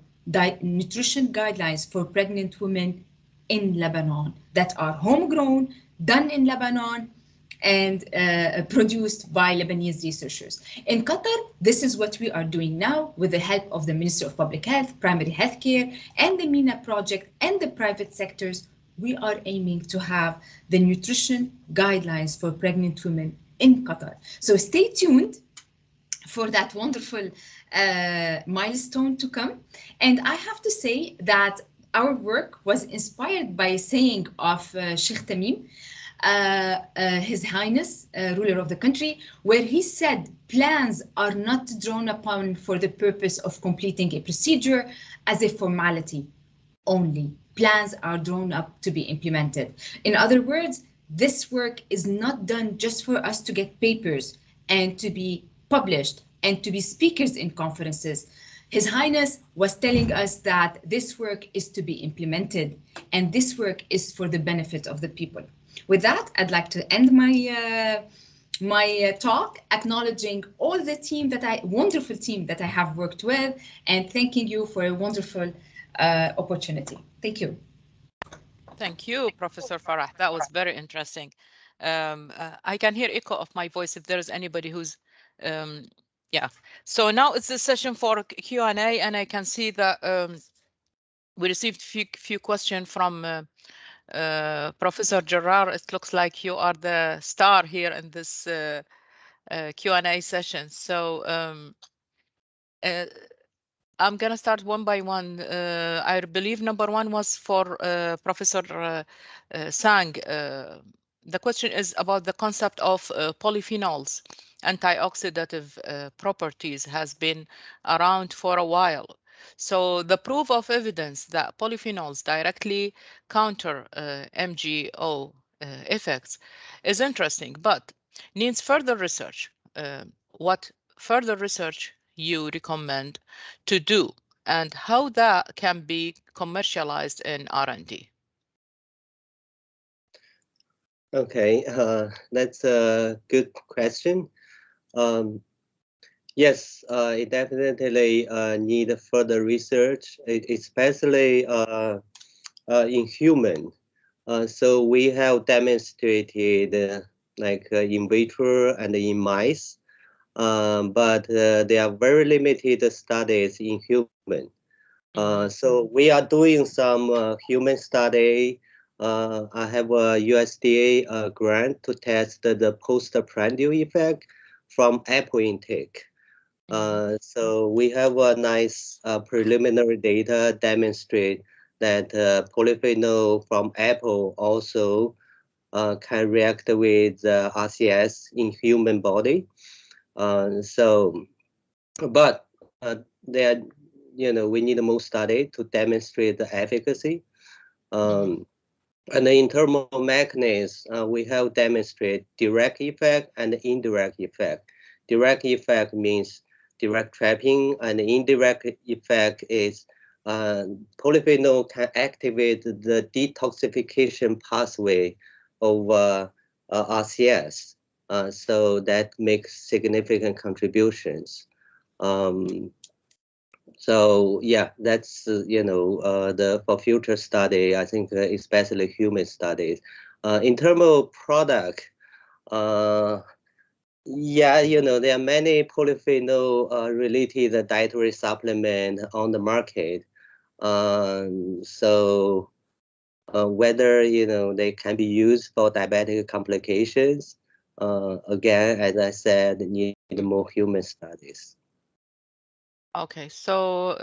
nutrition guidelines for pregnant women in Lebanon that are homegrown, done in Lebanon, and produced by Lebanese researchers. In Qatar, this is what we are doing now with the help of the Ministry of Public Health, Primary Healthcare, and the MENA project and the private sectors. We are aiming to have the nutrition guidelines for pregnant women in Qatar. So stay tuned for that wonderful milestone to come. And I have to say that our work was inspired by a saying of Sheikh Tamim, His Highness, ruler of the country, where he said, plans are not drawn upon for the purpose of completing a procedure as a formality only. Plans are drawn up to be implemented. In other words, this work is not done just for us to get papers and to be published and to be speakers in conferences. His Highness was telling us that this work is to be implemented, and this work is for the benefit of the people. With that, I'd like to end my talk, acknowledging all the team wonderful team that I have worked with, and thanking you for a wonderful opportunity. Thank you. Thank you, Professor Farah. That was very interesting. I can hear echo of my voice if there is anybody who's, yeah. So now it's the session for Q&A, and I can see that we received few questions from Professor Gerard. It looks like you are the star here in this Q&A session. So I'm going to start one by one. I believe number one was for Professor Sang. The question is about the concept of polyphenols. Antioxidative properties has been around for a while. So the proof of evidence that polyphenols directly counter MGO effects is interesting, but needs further research. What further research you recommend to do, and how that can be commercialized in R&D? Okay, that's a good question. Yes, it definitely need further research, especially in human. So we have demonstrated like in vitro and in mice, but there are very limited studies in human. So we are doing some human study. I have a USDA grant to test the postprandial effect from apple intake. So we have a nice preliminary data demonstrate that polyphenol from apple also can react with RCS in human body. But there, we need more study to demonstrate the efficacy. And in terms of mechanism, we have demonstrated direct effect and indirect effect. Direct effect means direct trapping, and the indirect effect is polyphenol can activate the detoxification pathway of RCS. So that makes significant contributions. So yeah, that's for future study. I think especially human studies. In terms of product, yeah, there are many polyphenol related dietary supplement on the market. So whether they can be used for diabetic complications, again, as I said, need more human studies. Okay, so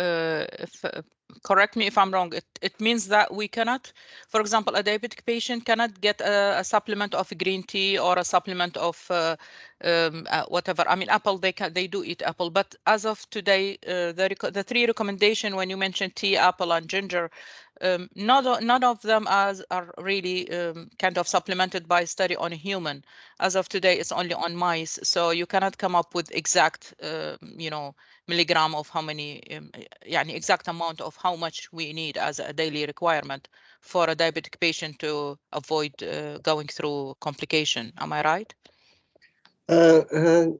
correct me if I'm wrong. It means that we cannot, for example, a diabetic patient cannot get a supplement of green tea or a supplement of whatever. I mean, apple, they do eat apple, but as of today, the three recommendation when you mentioned tea, apple, and ginger, none of them are really kind of supplemented by study on a human. As of today, it's only on mice, so you cannot come up with exact, milligram of how many, exact amount of how much we need as a daily requirement for a diabetic patient to avoid going through complication. Am I right?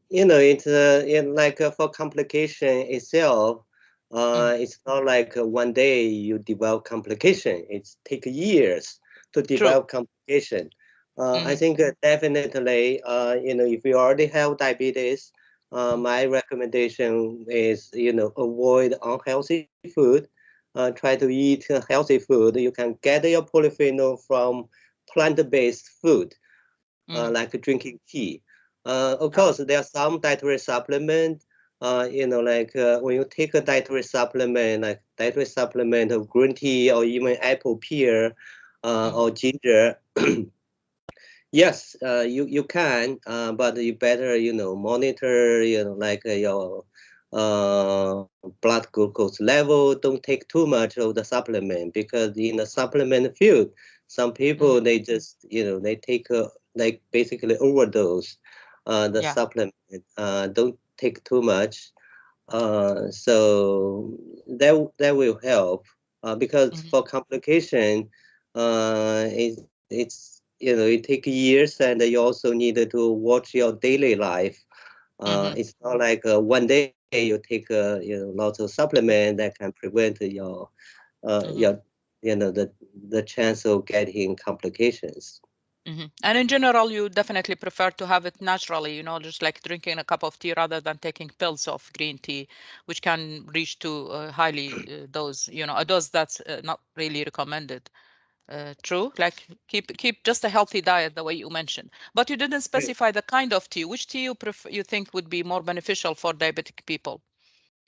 It's like for complication itself, it's not like one day you develop complication. It takes years to develop complication. I think definitely, if you already have diabetes, my recommendation is, avoid unhealthy food. Try to eat healthy food. You can get your polyphenol from plant-based food, like drinking tea. Of course, there are some dietary supplement. When you take a dietary supplement, like dietary supplement of green tea or even apple pear or ginger. Yes, you can, but you better monitor your blood glucose level. Don't take too much of the supplement, because in the supplement field, some people they just they take like basically overdose the supplement. Don't take too much. So that will help, because for complication, it's it takes years, and you also need to watch your daily life. It's not like one day you take lots of supplement that can prevent your the chance of getting complications. And in general, you definitely prefer to have it naturally, just like drinking a cup of tea rather than taking pills of green tea, which can reach to highly dose, a dose that's not really recommended. True, like keep just a healthy diet the way you mentioned. But you didn't specify the kind of tea. Which tea you think would be more beneficial for diabetic people?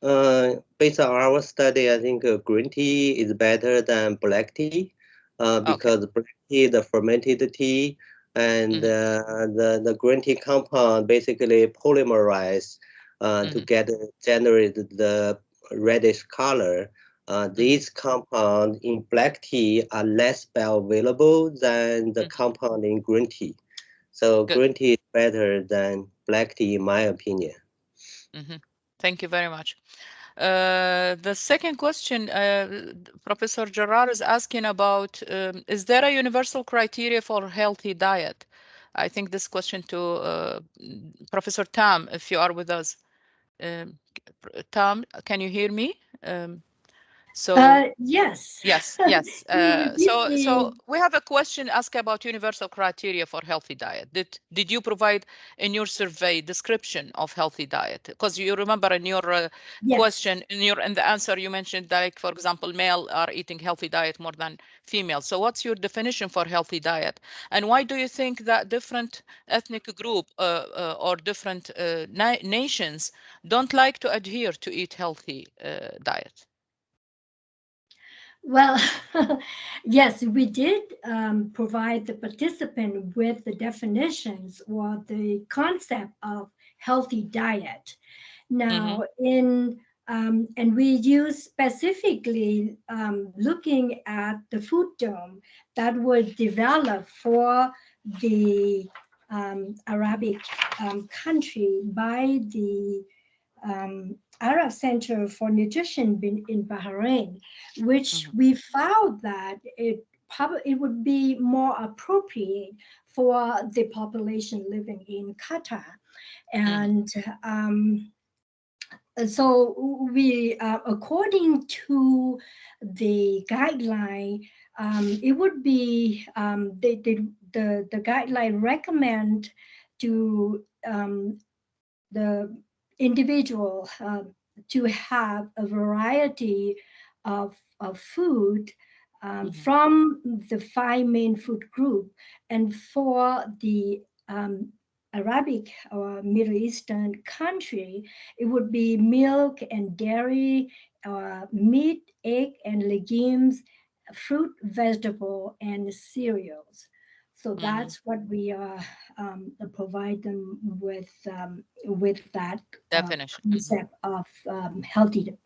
Based on our study, I think green tea is better than black tea, because black tea, the fermented tea, and the green tea compound basically polymerize to generate the reddish color. These compounds in black tea are less bioavailable than the compound in green tea. So green tea is better than black tea, in my opinion. Thank you very much. The second question, Professor Gerard is asking about, is there a universal criteria for healthy diet? I think this question to Professor Tam, if you are with us. Tam, can you hear me? Yes. Yes. So we have a question asked about universal criteria for healthy diet. Did you provide in your survey description of healthy diet? Because you remember in your question, in the answer you mentioned, like for example, male are eating healthy diet more than female. So what's your definition for healthy diet? And why do you think that different ethnic group or different nations don't like to adhere to eat healthy diet? Well, yes, we did provide the participant with the definitions or the concept of healthy diet. Now, and we use specifically looking at the food dome that was developed for the Arabic country by the Arab Center for Nutrition in Bahrain, which we found that it would be more appropriate for the population living in Qatar. And so we, according to the guideline, it would be the guideline recommend to the individual to have a variety of food from the 5 main food group, and for the Arabic or Middle Eastern country, it would be milk and dairy, meat, egg and legumes, fruit, vegetable, and cereals. So that's what we provide them with that definition concept of healthy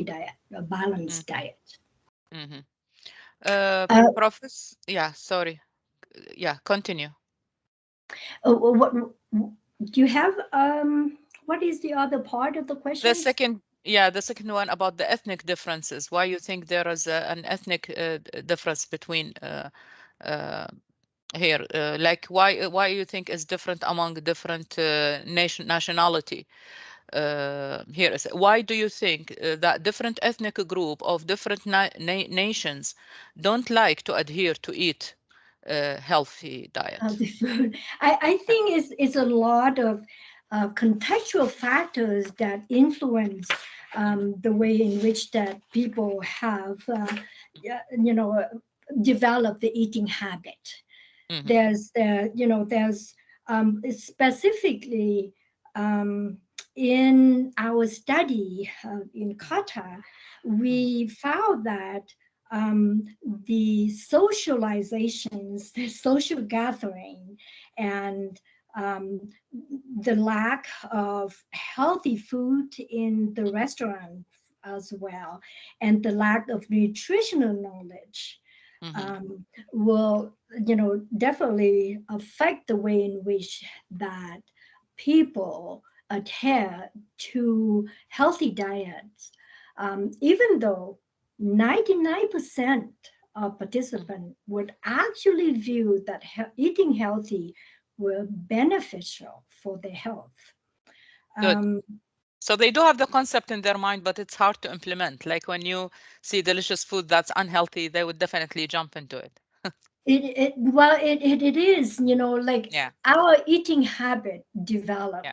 diet, a balanced diet. Professor, yeah, sorry, yeah, continue. What do you have? What is the other part of the question? The second, yeah, the second one about the ethnic differences. Why you think there is an ethnic difference between here? Like why you think is different among different nationality? Here is why do you think that different ethnic group of different nations don't like to adhere to eat healthy diet? Healthy food. I think it's a lot of contextual factors that influence the way in which that people have, developed the eating habit. There's specifically in our study in Qatar, we found that the socializations, the social gathering, and the lack of healthy food in the restaurant as well, and the lack of nutritional knowledge will, definitely affect the way in which that people adhere to healthy diets, even though 99% of participants would actually view that eating healthy were beneficial for their health. Good. So they do have the concept in their mind, but it's hard to implement. Like when you see delicious food that's unhealthy, they would definitely jump into it. It is, like our eating habit developed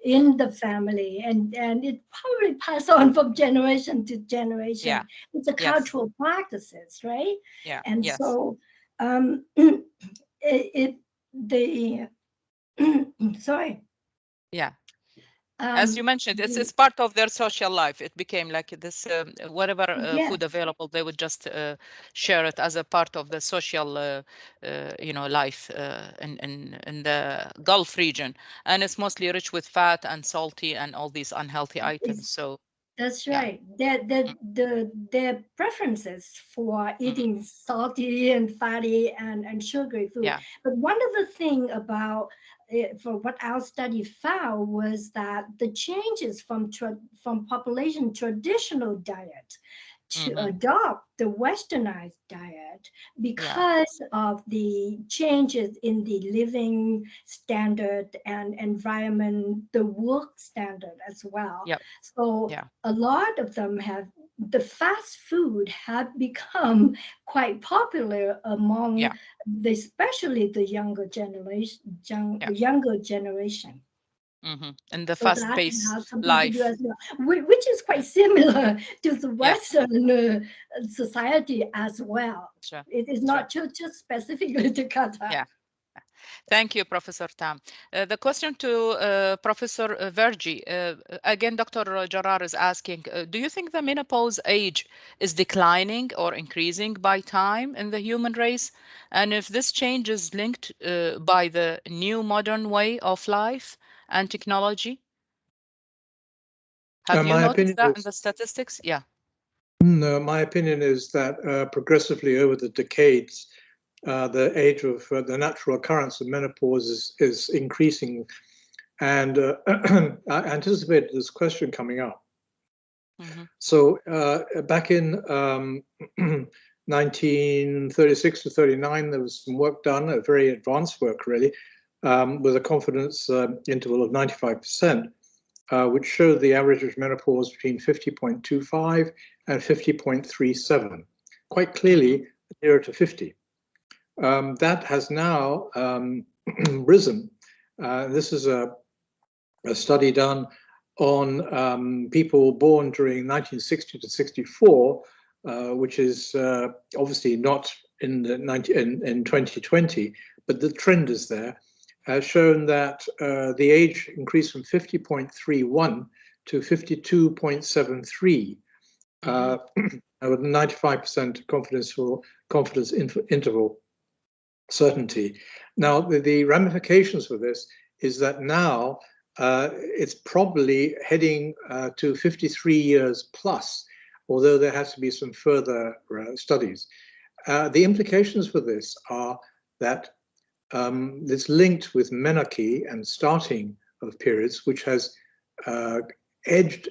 in the family, and it probably passed on from generation to generation. It's a cultural practices, right? And so sorry. As you mentioned, it's part of their social life. It became like this, whatever food available, they would just share it as a part of the social, life in the Gulf region. And it's mostly rich with fat and salty and all these unhealthy items. So that's right. Their preferences for eating salty and fatty and sugary food. But one of the thing about for what our study found was that the changes from population traditional diet to adopt the westernized diet because of the changes in the living standard and environment, the work standard as well. So a lot of them fast food have become quite popular among especially the younger generation. And the fast-paced life, which is quite similar to the Western society as well. It is not just specifically to Qatar. Thank you, Professor Tam. The question to Professor Verji, again, Dr. Jarrar is asking, do you think the menopause age is declining or increasing by time in the human race? And if this change is linked by the new modern way of life and technology? Have you noticed that in the statistics? No, my opinion is that progressively over the decades, the age of the natural occurrence of menopause is increasing. And I anticipate this question coming up. So back in 1936 to 39, there was some work done, a very advanced work really, with a confidence interval of 95%, which showed the average of menopause between 50.25 and 50.37, quite clearly nearer to 50. That has now risen. This is a study done on people born during 1960 to 64, which is obviously not in 2020, but the trend is there, has shown that the age increased from 50.31 to 52.73, with 95% confidence interval certainty. Now, the ramifications for this is that now it's probably heading to 53 years plus, although there has to be some further studies. The implications for this are that it's linked with menarche and starting of periods, which has edged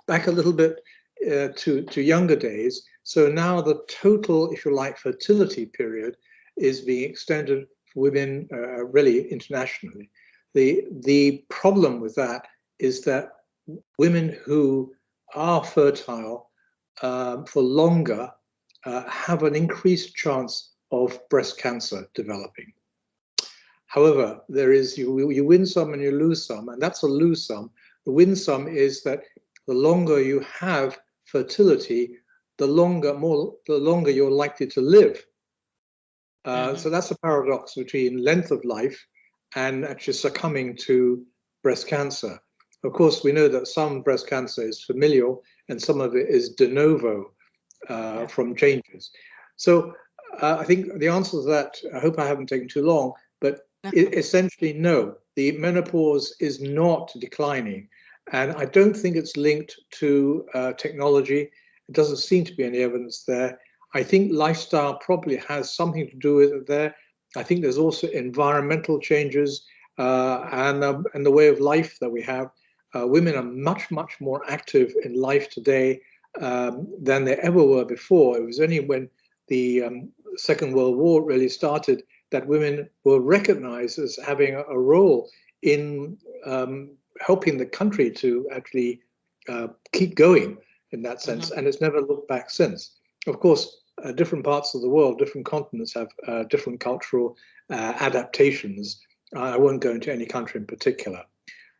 back a little bit to younger days. So now the total, if you like, fertility period is being extended for women really internationally. The problem with that is that women who are fertile for longer have an increased chance of breast cancer developing. However, there is you win some and you lose some, and that's a lose sum. The win sum is that the longer you have fertility, the longer you're likely to live. So that's a paradox between length of life and actually succumbing to breast cancer. Of course, we know that some breast cancer is familial and some of it is de novo from changes. So I think the answer to that, I hope I haven't taken too long, but essentially no, the menopause is not declining. And I don't think it's linked to technology. It doesn't seem to be any evidence there. I think lifestyle probably has something to do with it there. I think there's also environmental changes and the way of life that we have. Women are much more active in life today than they ever were before. It was only when the Second World War really started that women were recognized as having a role in helping the country to actually keep going in that sense, and it's never looked back since. Of course, different parts of the world, different continents have different cultural adaptations. I won't go into any country in particular.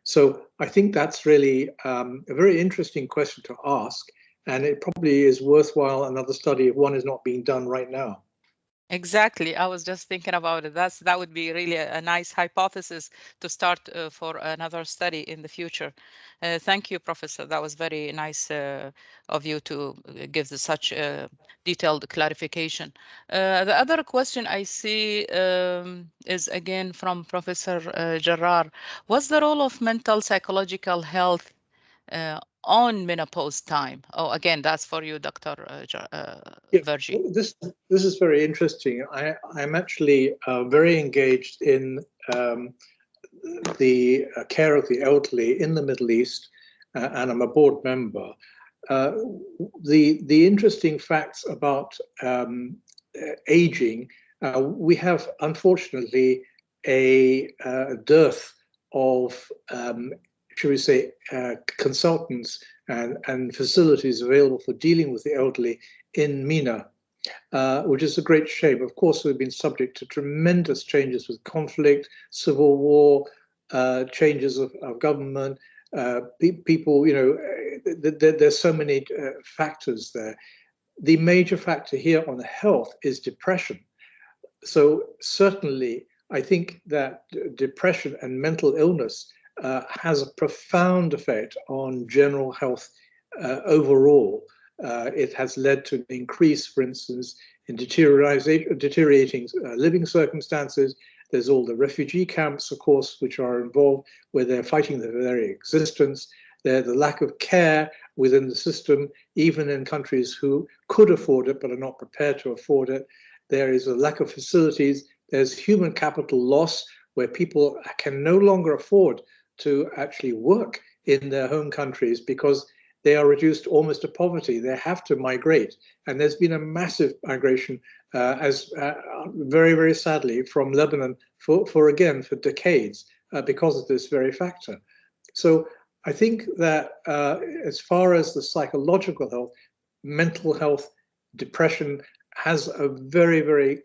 So I think that's really a very interesting question to ask, and it probably is worthwhile another study if one is not being done right now. Exactly. I was just thinking about it. That would be really a nice hypothesis to start for another study in the future. Thank you, Professor. That was very nice of you to give such detailed clarification. The other question I see is again from Professor Jarrar. What's the role of mental psychological health on menopause time? Oh, again, that's for you, Dr. Virgie. This is very interesting. I'm actually very engaged in the care of the elderly in the Middle East, and I'm a board member. The interesting facts about aging, we have unfortunately a dearth of should we say, consultants and facilities available for dealing with the elderly in MENA, which is a great shame. Of course, we've been subject to tremendous changes with conflict, civil war, changes of government, people, you know, there's so many factors there. The major factor here on health is depression. So certainly, I think that depression and mental illness has a profound effect on general health overall. It has led to an increase, for instance, in deteriorating living circumstances. There's all the refugee camps, of course, which are involved, where they're fighting their very existence. There's the lack of care within the system, even in countries who could afford it but are not prepared to afford it. There is a lack of facilities. There's human capital loss, where people can no longer afford to actually work in their home countries because they are reduced almost to poverty. They have to migrate. And there's been a massive migration, very, very sadly, from Lebanon for decades because of this very factor. So I think that as far as the psychological health, mental health, depression has a very, very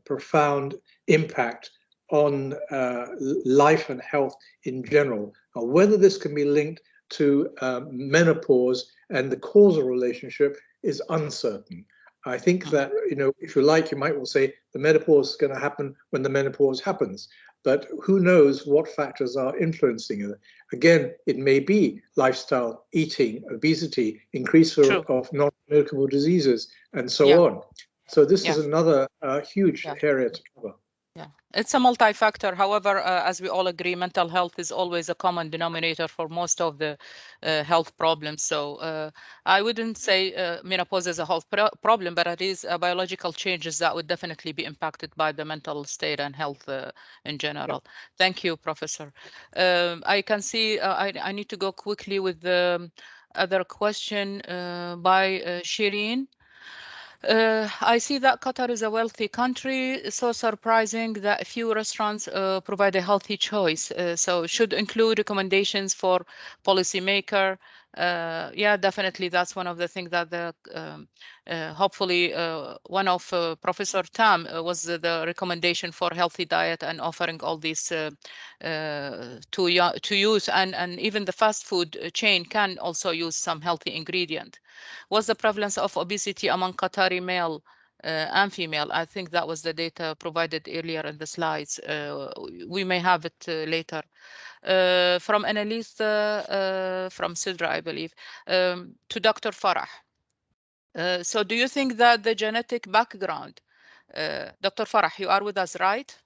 profound impact on life and health in general. Now, whether this can be linked to menopause and the causal relationship is uncertain. I think that, if you like, you might well say the menopause is going to happen when the menopause happens. But who knows what factors are influencing it? Again, it may be lifestyle, eating, obesity, increase of non-communicable diseases, and so on. So this is another huge area to cover. Yeah, it's a multi-factor. However, as we all agree, mental health is always a common denominator for most of the health problems. So I wouldn't say menopause is a health problem, but it is biological changes that would definitely be impacted by the mental state and health in general. Yeah. Thank you, Professor. I can see I need to go quickly with the other question by Shireen. I see that Qatar is a wealthy country. It's so surprising that few restaurants provide a healthy choice. So should include recommendations for policymaker. Yeah, definitely. That's one of the things that the hopefully one of Professor Tam was the recommendation for healthy diet and offering all these to use, and even the fast food chain can also use some healthy ingredient. Was the prevalence of obesity among Qatari male and female? I think that was the data provided earlier in the slides. We may have it later. From Annalise from Sidra, I believe, to Dr. Farah. So do you think that the genetic background, Dr. Farah, you are with us, right?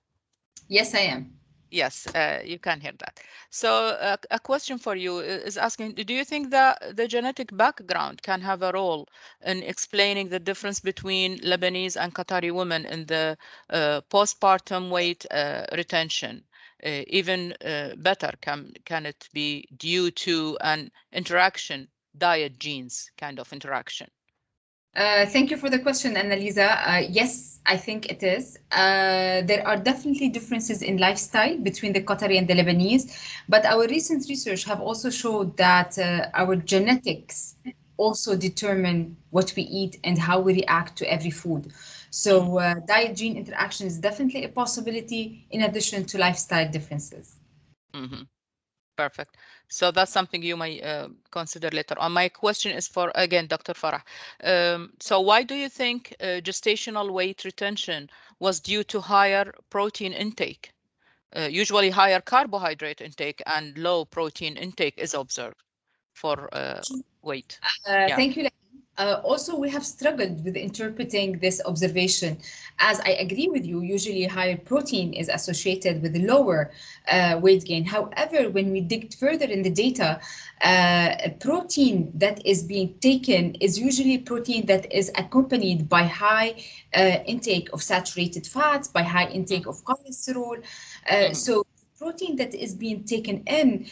Yes, I am. Yes, you can hear that. So a question for you is asking, do you think that the genetic background can have a role in explaining the difference between Lebanese and Qatari women in the postpartum weight retention? Even better, can it be due to an interaction, diet genes kind of interaction? Thank you for the question, Annalisa. Yes, I think it is. There are definitely differences in lifestyle between the Qatari and the Lebanese, but our recent research have also showed that our genetics also determine what we eat and how we react to every food. So diet gene interaction is definitely a possibility in addition to lifestyle differences. Mm-hmm. Perfect. So that's something you may consider later on. My question is for, again, Dr. Farah. So why do you think gestational weight retention was due to higher protein intake? Usually higher carbohydrate intake and low protein intake is observed for weight. Thank you. Also, we have struggled with interpreting this observation. As I agree with you, usually higher protein is associated with lower weight gain. However, when we dig further in the data, protein that is being taken is usually protein that is accompanied by high intake of saturated fats, by high intake of cholesterol. So protein that is being taken in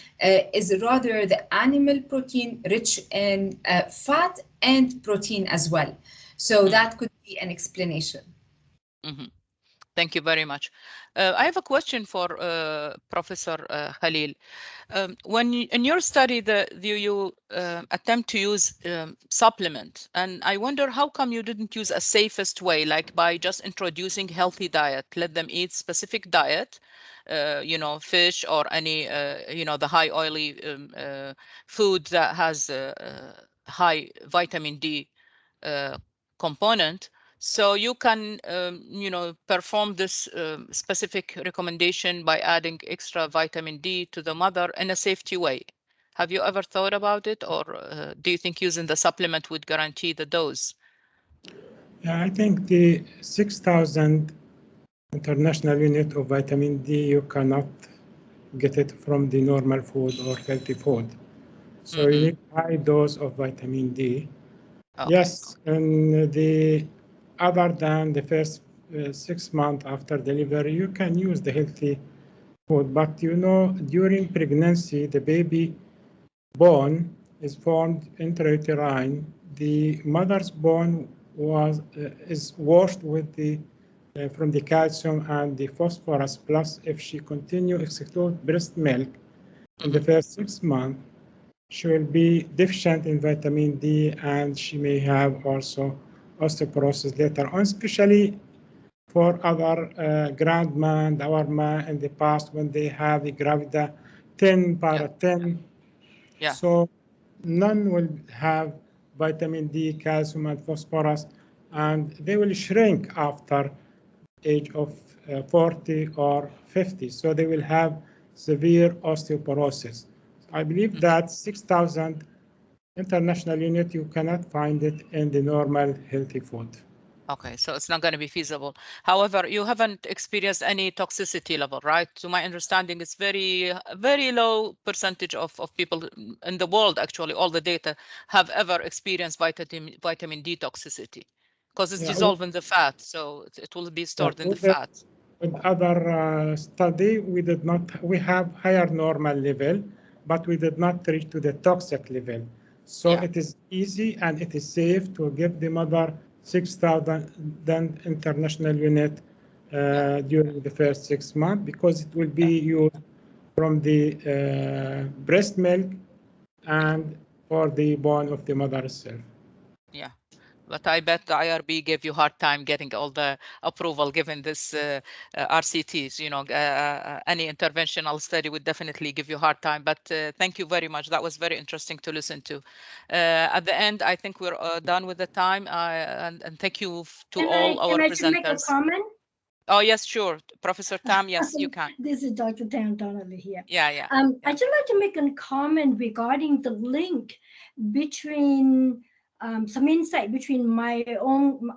is rather the animal protein rich in fat and protein as well. So that could be an explanation. Thank you very much. I have a question for Professor Khalil. When in your study, you attempt to use supplement, and I wonder how come you didn't use a safest way, like by just introducing healthy diet, let them eat specific diet, fish or any, the high oily food that has high vitamin D component. So you can, perform this specific recommendation by adding extra vitamin D to the mother in a safety way. Have you ever thought about it, or do you think using the supplement would guarantee the dose? Yeah, I think the 6,000 international unit of vitamin D, you cannot get it from the normal food or healthy food. So you need high dose of vitamin D. Okay. Yes, and other than the first 6 months after delivery, you can use the healthy food. But during pregnancy, the baby born is formed intrauterine, the mother's bone is washed with the from the calcium and the phosphorus. Plus, if she continues exclude breast milk in the first 6 months, she will be deficient in vitamin D, and she may have also osteoporosis later on, especially for other grandma and our ma in the past when they have the gravida 10 para 10. Yeah. So none will have vitamin D, calcium, and phosphorus, and they will shrink after age of 40 or 50. So they will have severe osteoporosis. I believe that 6,000 international unit, you cannot find it in the normal healthy food. Okay, so it's not going to be feasible. However, you haven't experienced any toxicity level, right? To my understanding, it's very low percentage of people in the world, actually, all the data have ever experienced vitamin D toxicity because it's dissolved in the fat, so it will be stored in the fat. With other study, we have higher normal level, but we did not reach to the toxic level. So it is easy and it is safe to give the mother 6,000 international unit during the first 6 months, because it will be used from the breast milk and for the bone of the mother herself. Yeah. But I bet the IRB gave you a hard time getting all the approval given this RCTs. You know, any interventional study would definitely give you a hard time. But thank you very much. That was very interesting to listen to. At the end, I think we're done with the time. And thank you to all our presenters. Can I make a comment? Oh, yes, sure. Professor Tam, yes, you can. This is Dr. Tam Donnelly here. Yeah. I'd just like to make a comment regarding the link between some insight between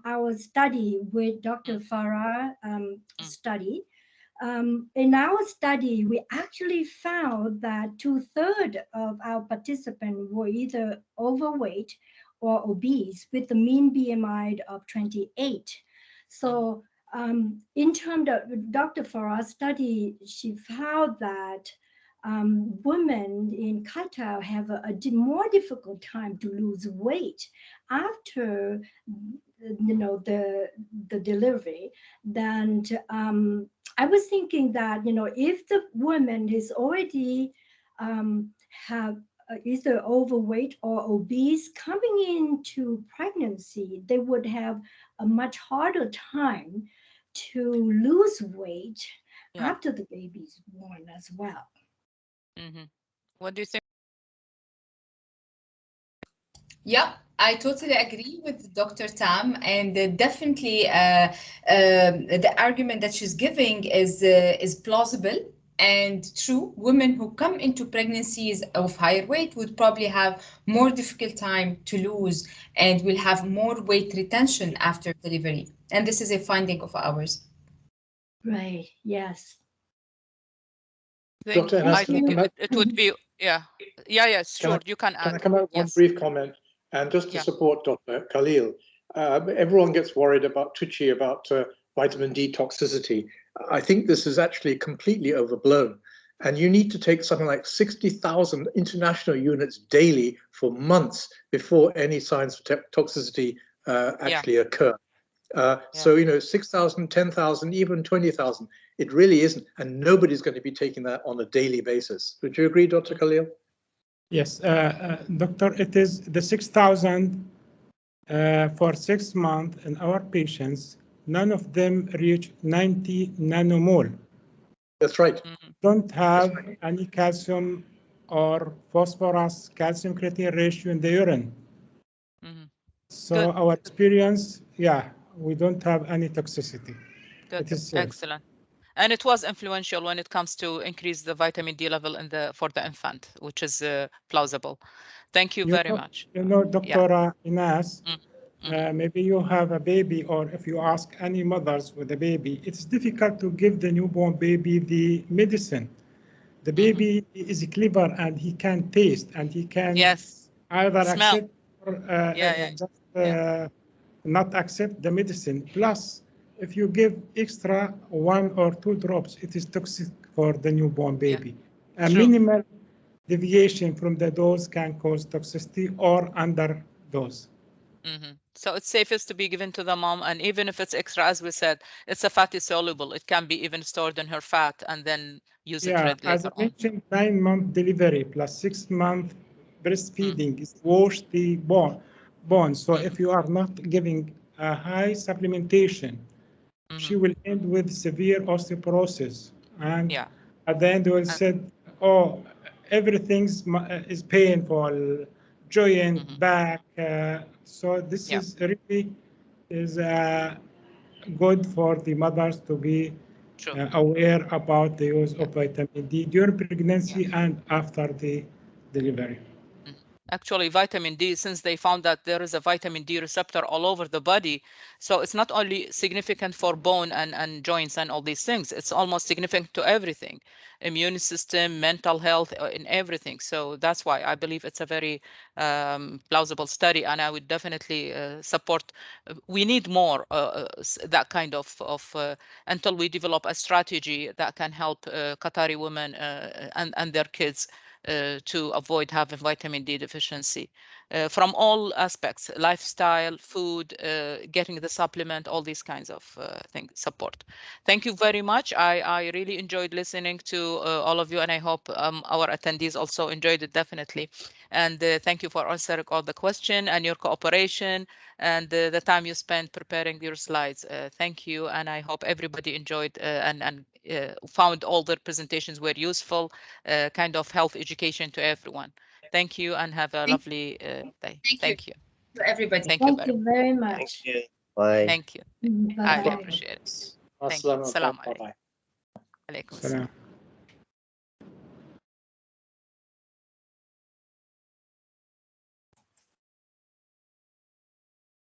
our study with Dr. Farah study. In our study, we actually found that 2/3 of our participants were either overweight or obese with the mean BMI of 28. So in terms of Dr. Farah's study, she found that women in Qatar have a more difficult time to lose weight after the delivery than I was thinking that if the woman is already have either overweight or obese coming into pregnancy, they would have a much harder time to lose weight after the baby is born as well. What do you think? Yeah, I totally agree with Dr. Tam, and definitely the argument that she's giving is plausible and true. Women who come into pregnancies of higher weight would probably have more difficult time to lose and will have more weight retention after delivery. And this is a finding of ours. Right, yes. Dr. I think it would be, yes, sure, you can add. Can I come out with one brief comment? And just to support Dr. Khalil, everyone gets worried about twitchy about vitamin D toxicity. I think this is actually completely overblown. And you need to take something like 60,000 international units daily for months before any signs of toxicity actually occur. So, 6,000, 10,000, even 20,000, it really isn't. And nobody's going to be taking that on a daily basis. Would you agree, Dr. Khalil? Yes, doctor, it is the 6,000 for 6 months in our patients. None of them reach 90 nanomole. That's right. Don't have any calcium or phosphorus calcium creatine ratio in the urine. So our experience, we don't have any toxicity. Good. It is safe. Excellent. And it was influential when it comes to increase the vitamin D level for the infant, which is plausible. Thank you very much. Dr. Inas, maybe you have a baby, or if you ask any mothers with a baby, it's difficult to give the newborn baby the medicine. The baby is clever and he can taste and he can either smell. accept or not accept the medicine. Plus, if you give extra 1 or 2 drops, it is toxic for the newborn baby. A minimal deviation from the dose can cause toxicity or underdose. So it's safest to be given to the mom, and even if it's extra, as we said, it's a fatty soluble. It can be even stored in her fat and then use it later As I on. mentioned, 9-month delivery plus 6-month breastfeeding is wash the bone. So if you are not giving a high supplementation, she will end with severe osteoporosis. And at the end, will said, oh, everything is painful, joint, back. So this is really good for the mothers to be aware about the use of vitamin D during pregnancy and after the delivery. Actually, vitamin D, since they found that there is a vitamin D receptor all over the body, so it's not only significant for bone and joints and all these things, it's almost significant to everything, immune system, mental health, in everything. So that's why I believe it's a very plausible study, and I would definitely support. We need more that kind of until we develop a strategy that can help Qatari women and their kids to avoid having vitamin D deficiency from all aspects, lifestyle, food, getting the supplement, all these kinds of things, support. Thank you very much. I really enjoyed listening to all of you, and I hope our attendees also enjoyed it, definitely. And thank you for answering all the questions and your cooperation and the time you spent preparing your slides. Thank you, and I hope everybody enjoyed and found all the presentations were useful, kind of health education to everyone. Thank you, and have a lovely day. Thank you to everybody. Thank you very much. Thank you. Bye. Thank you. Bye. I appreciate it. Thank you. Salam alaikum. Salam.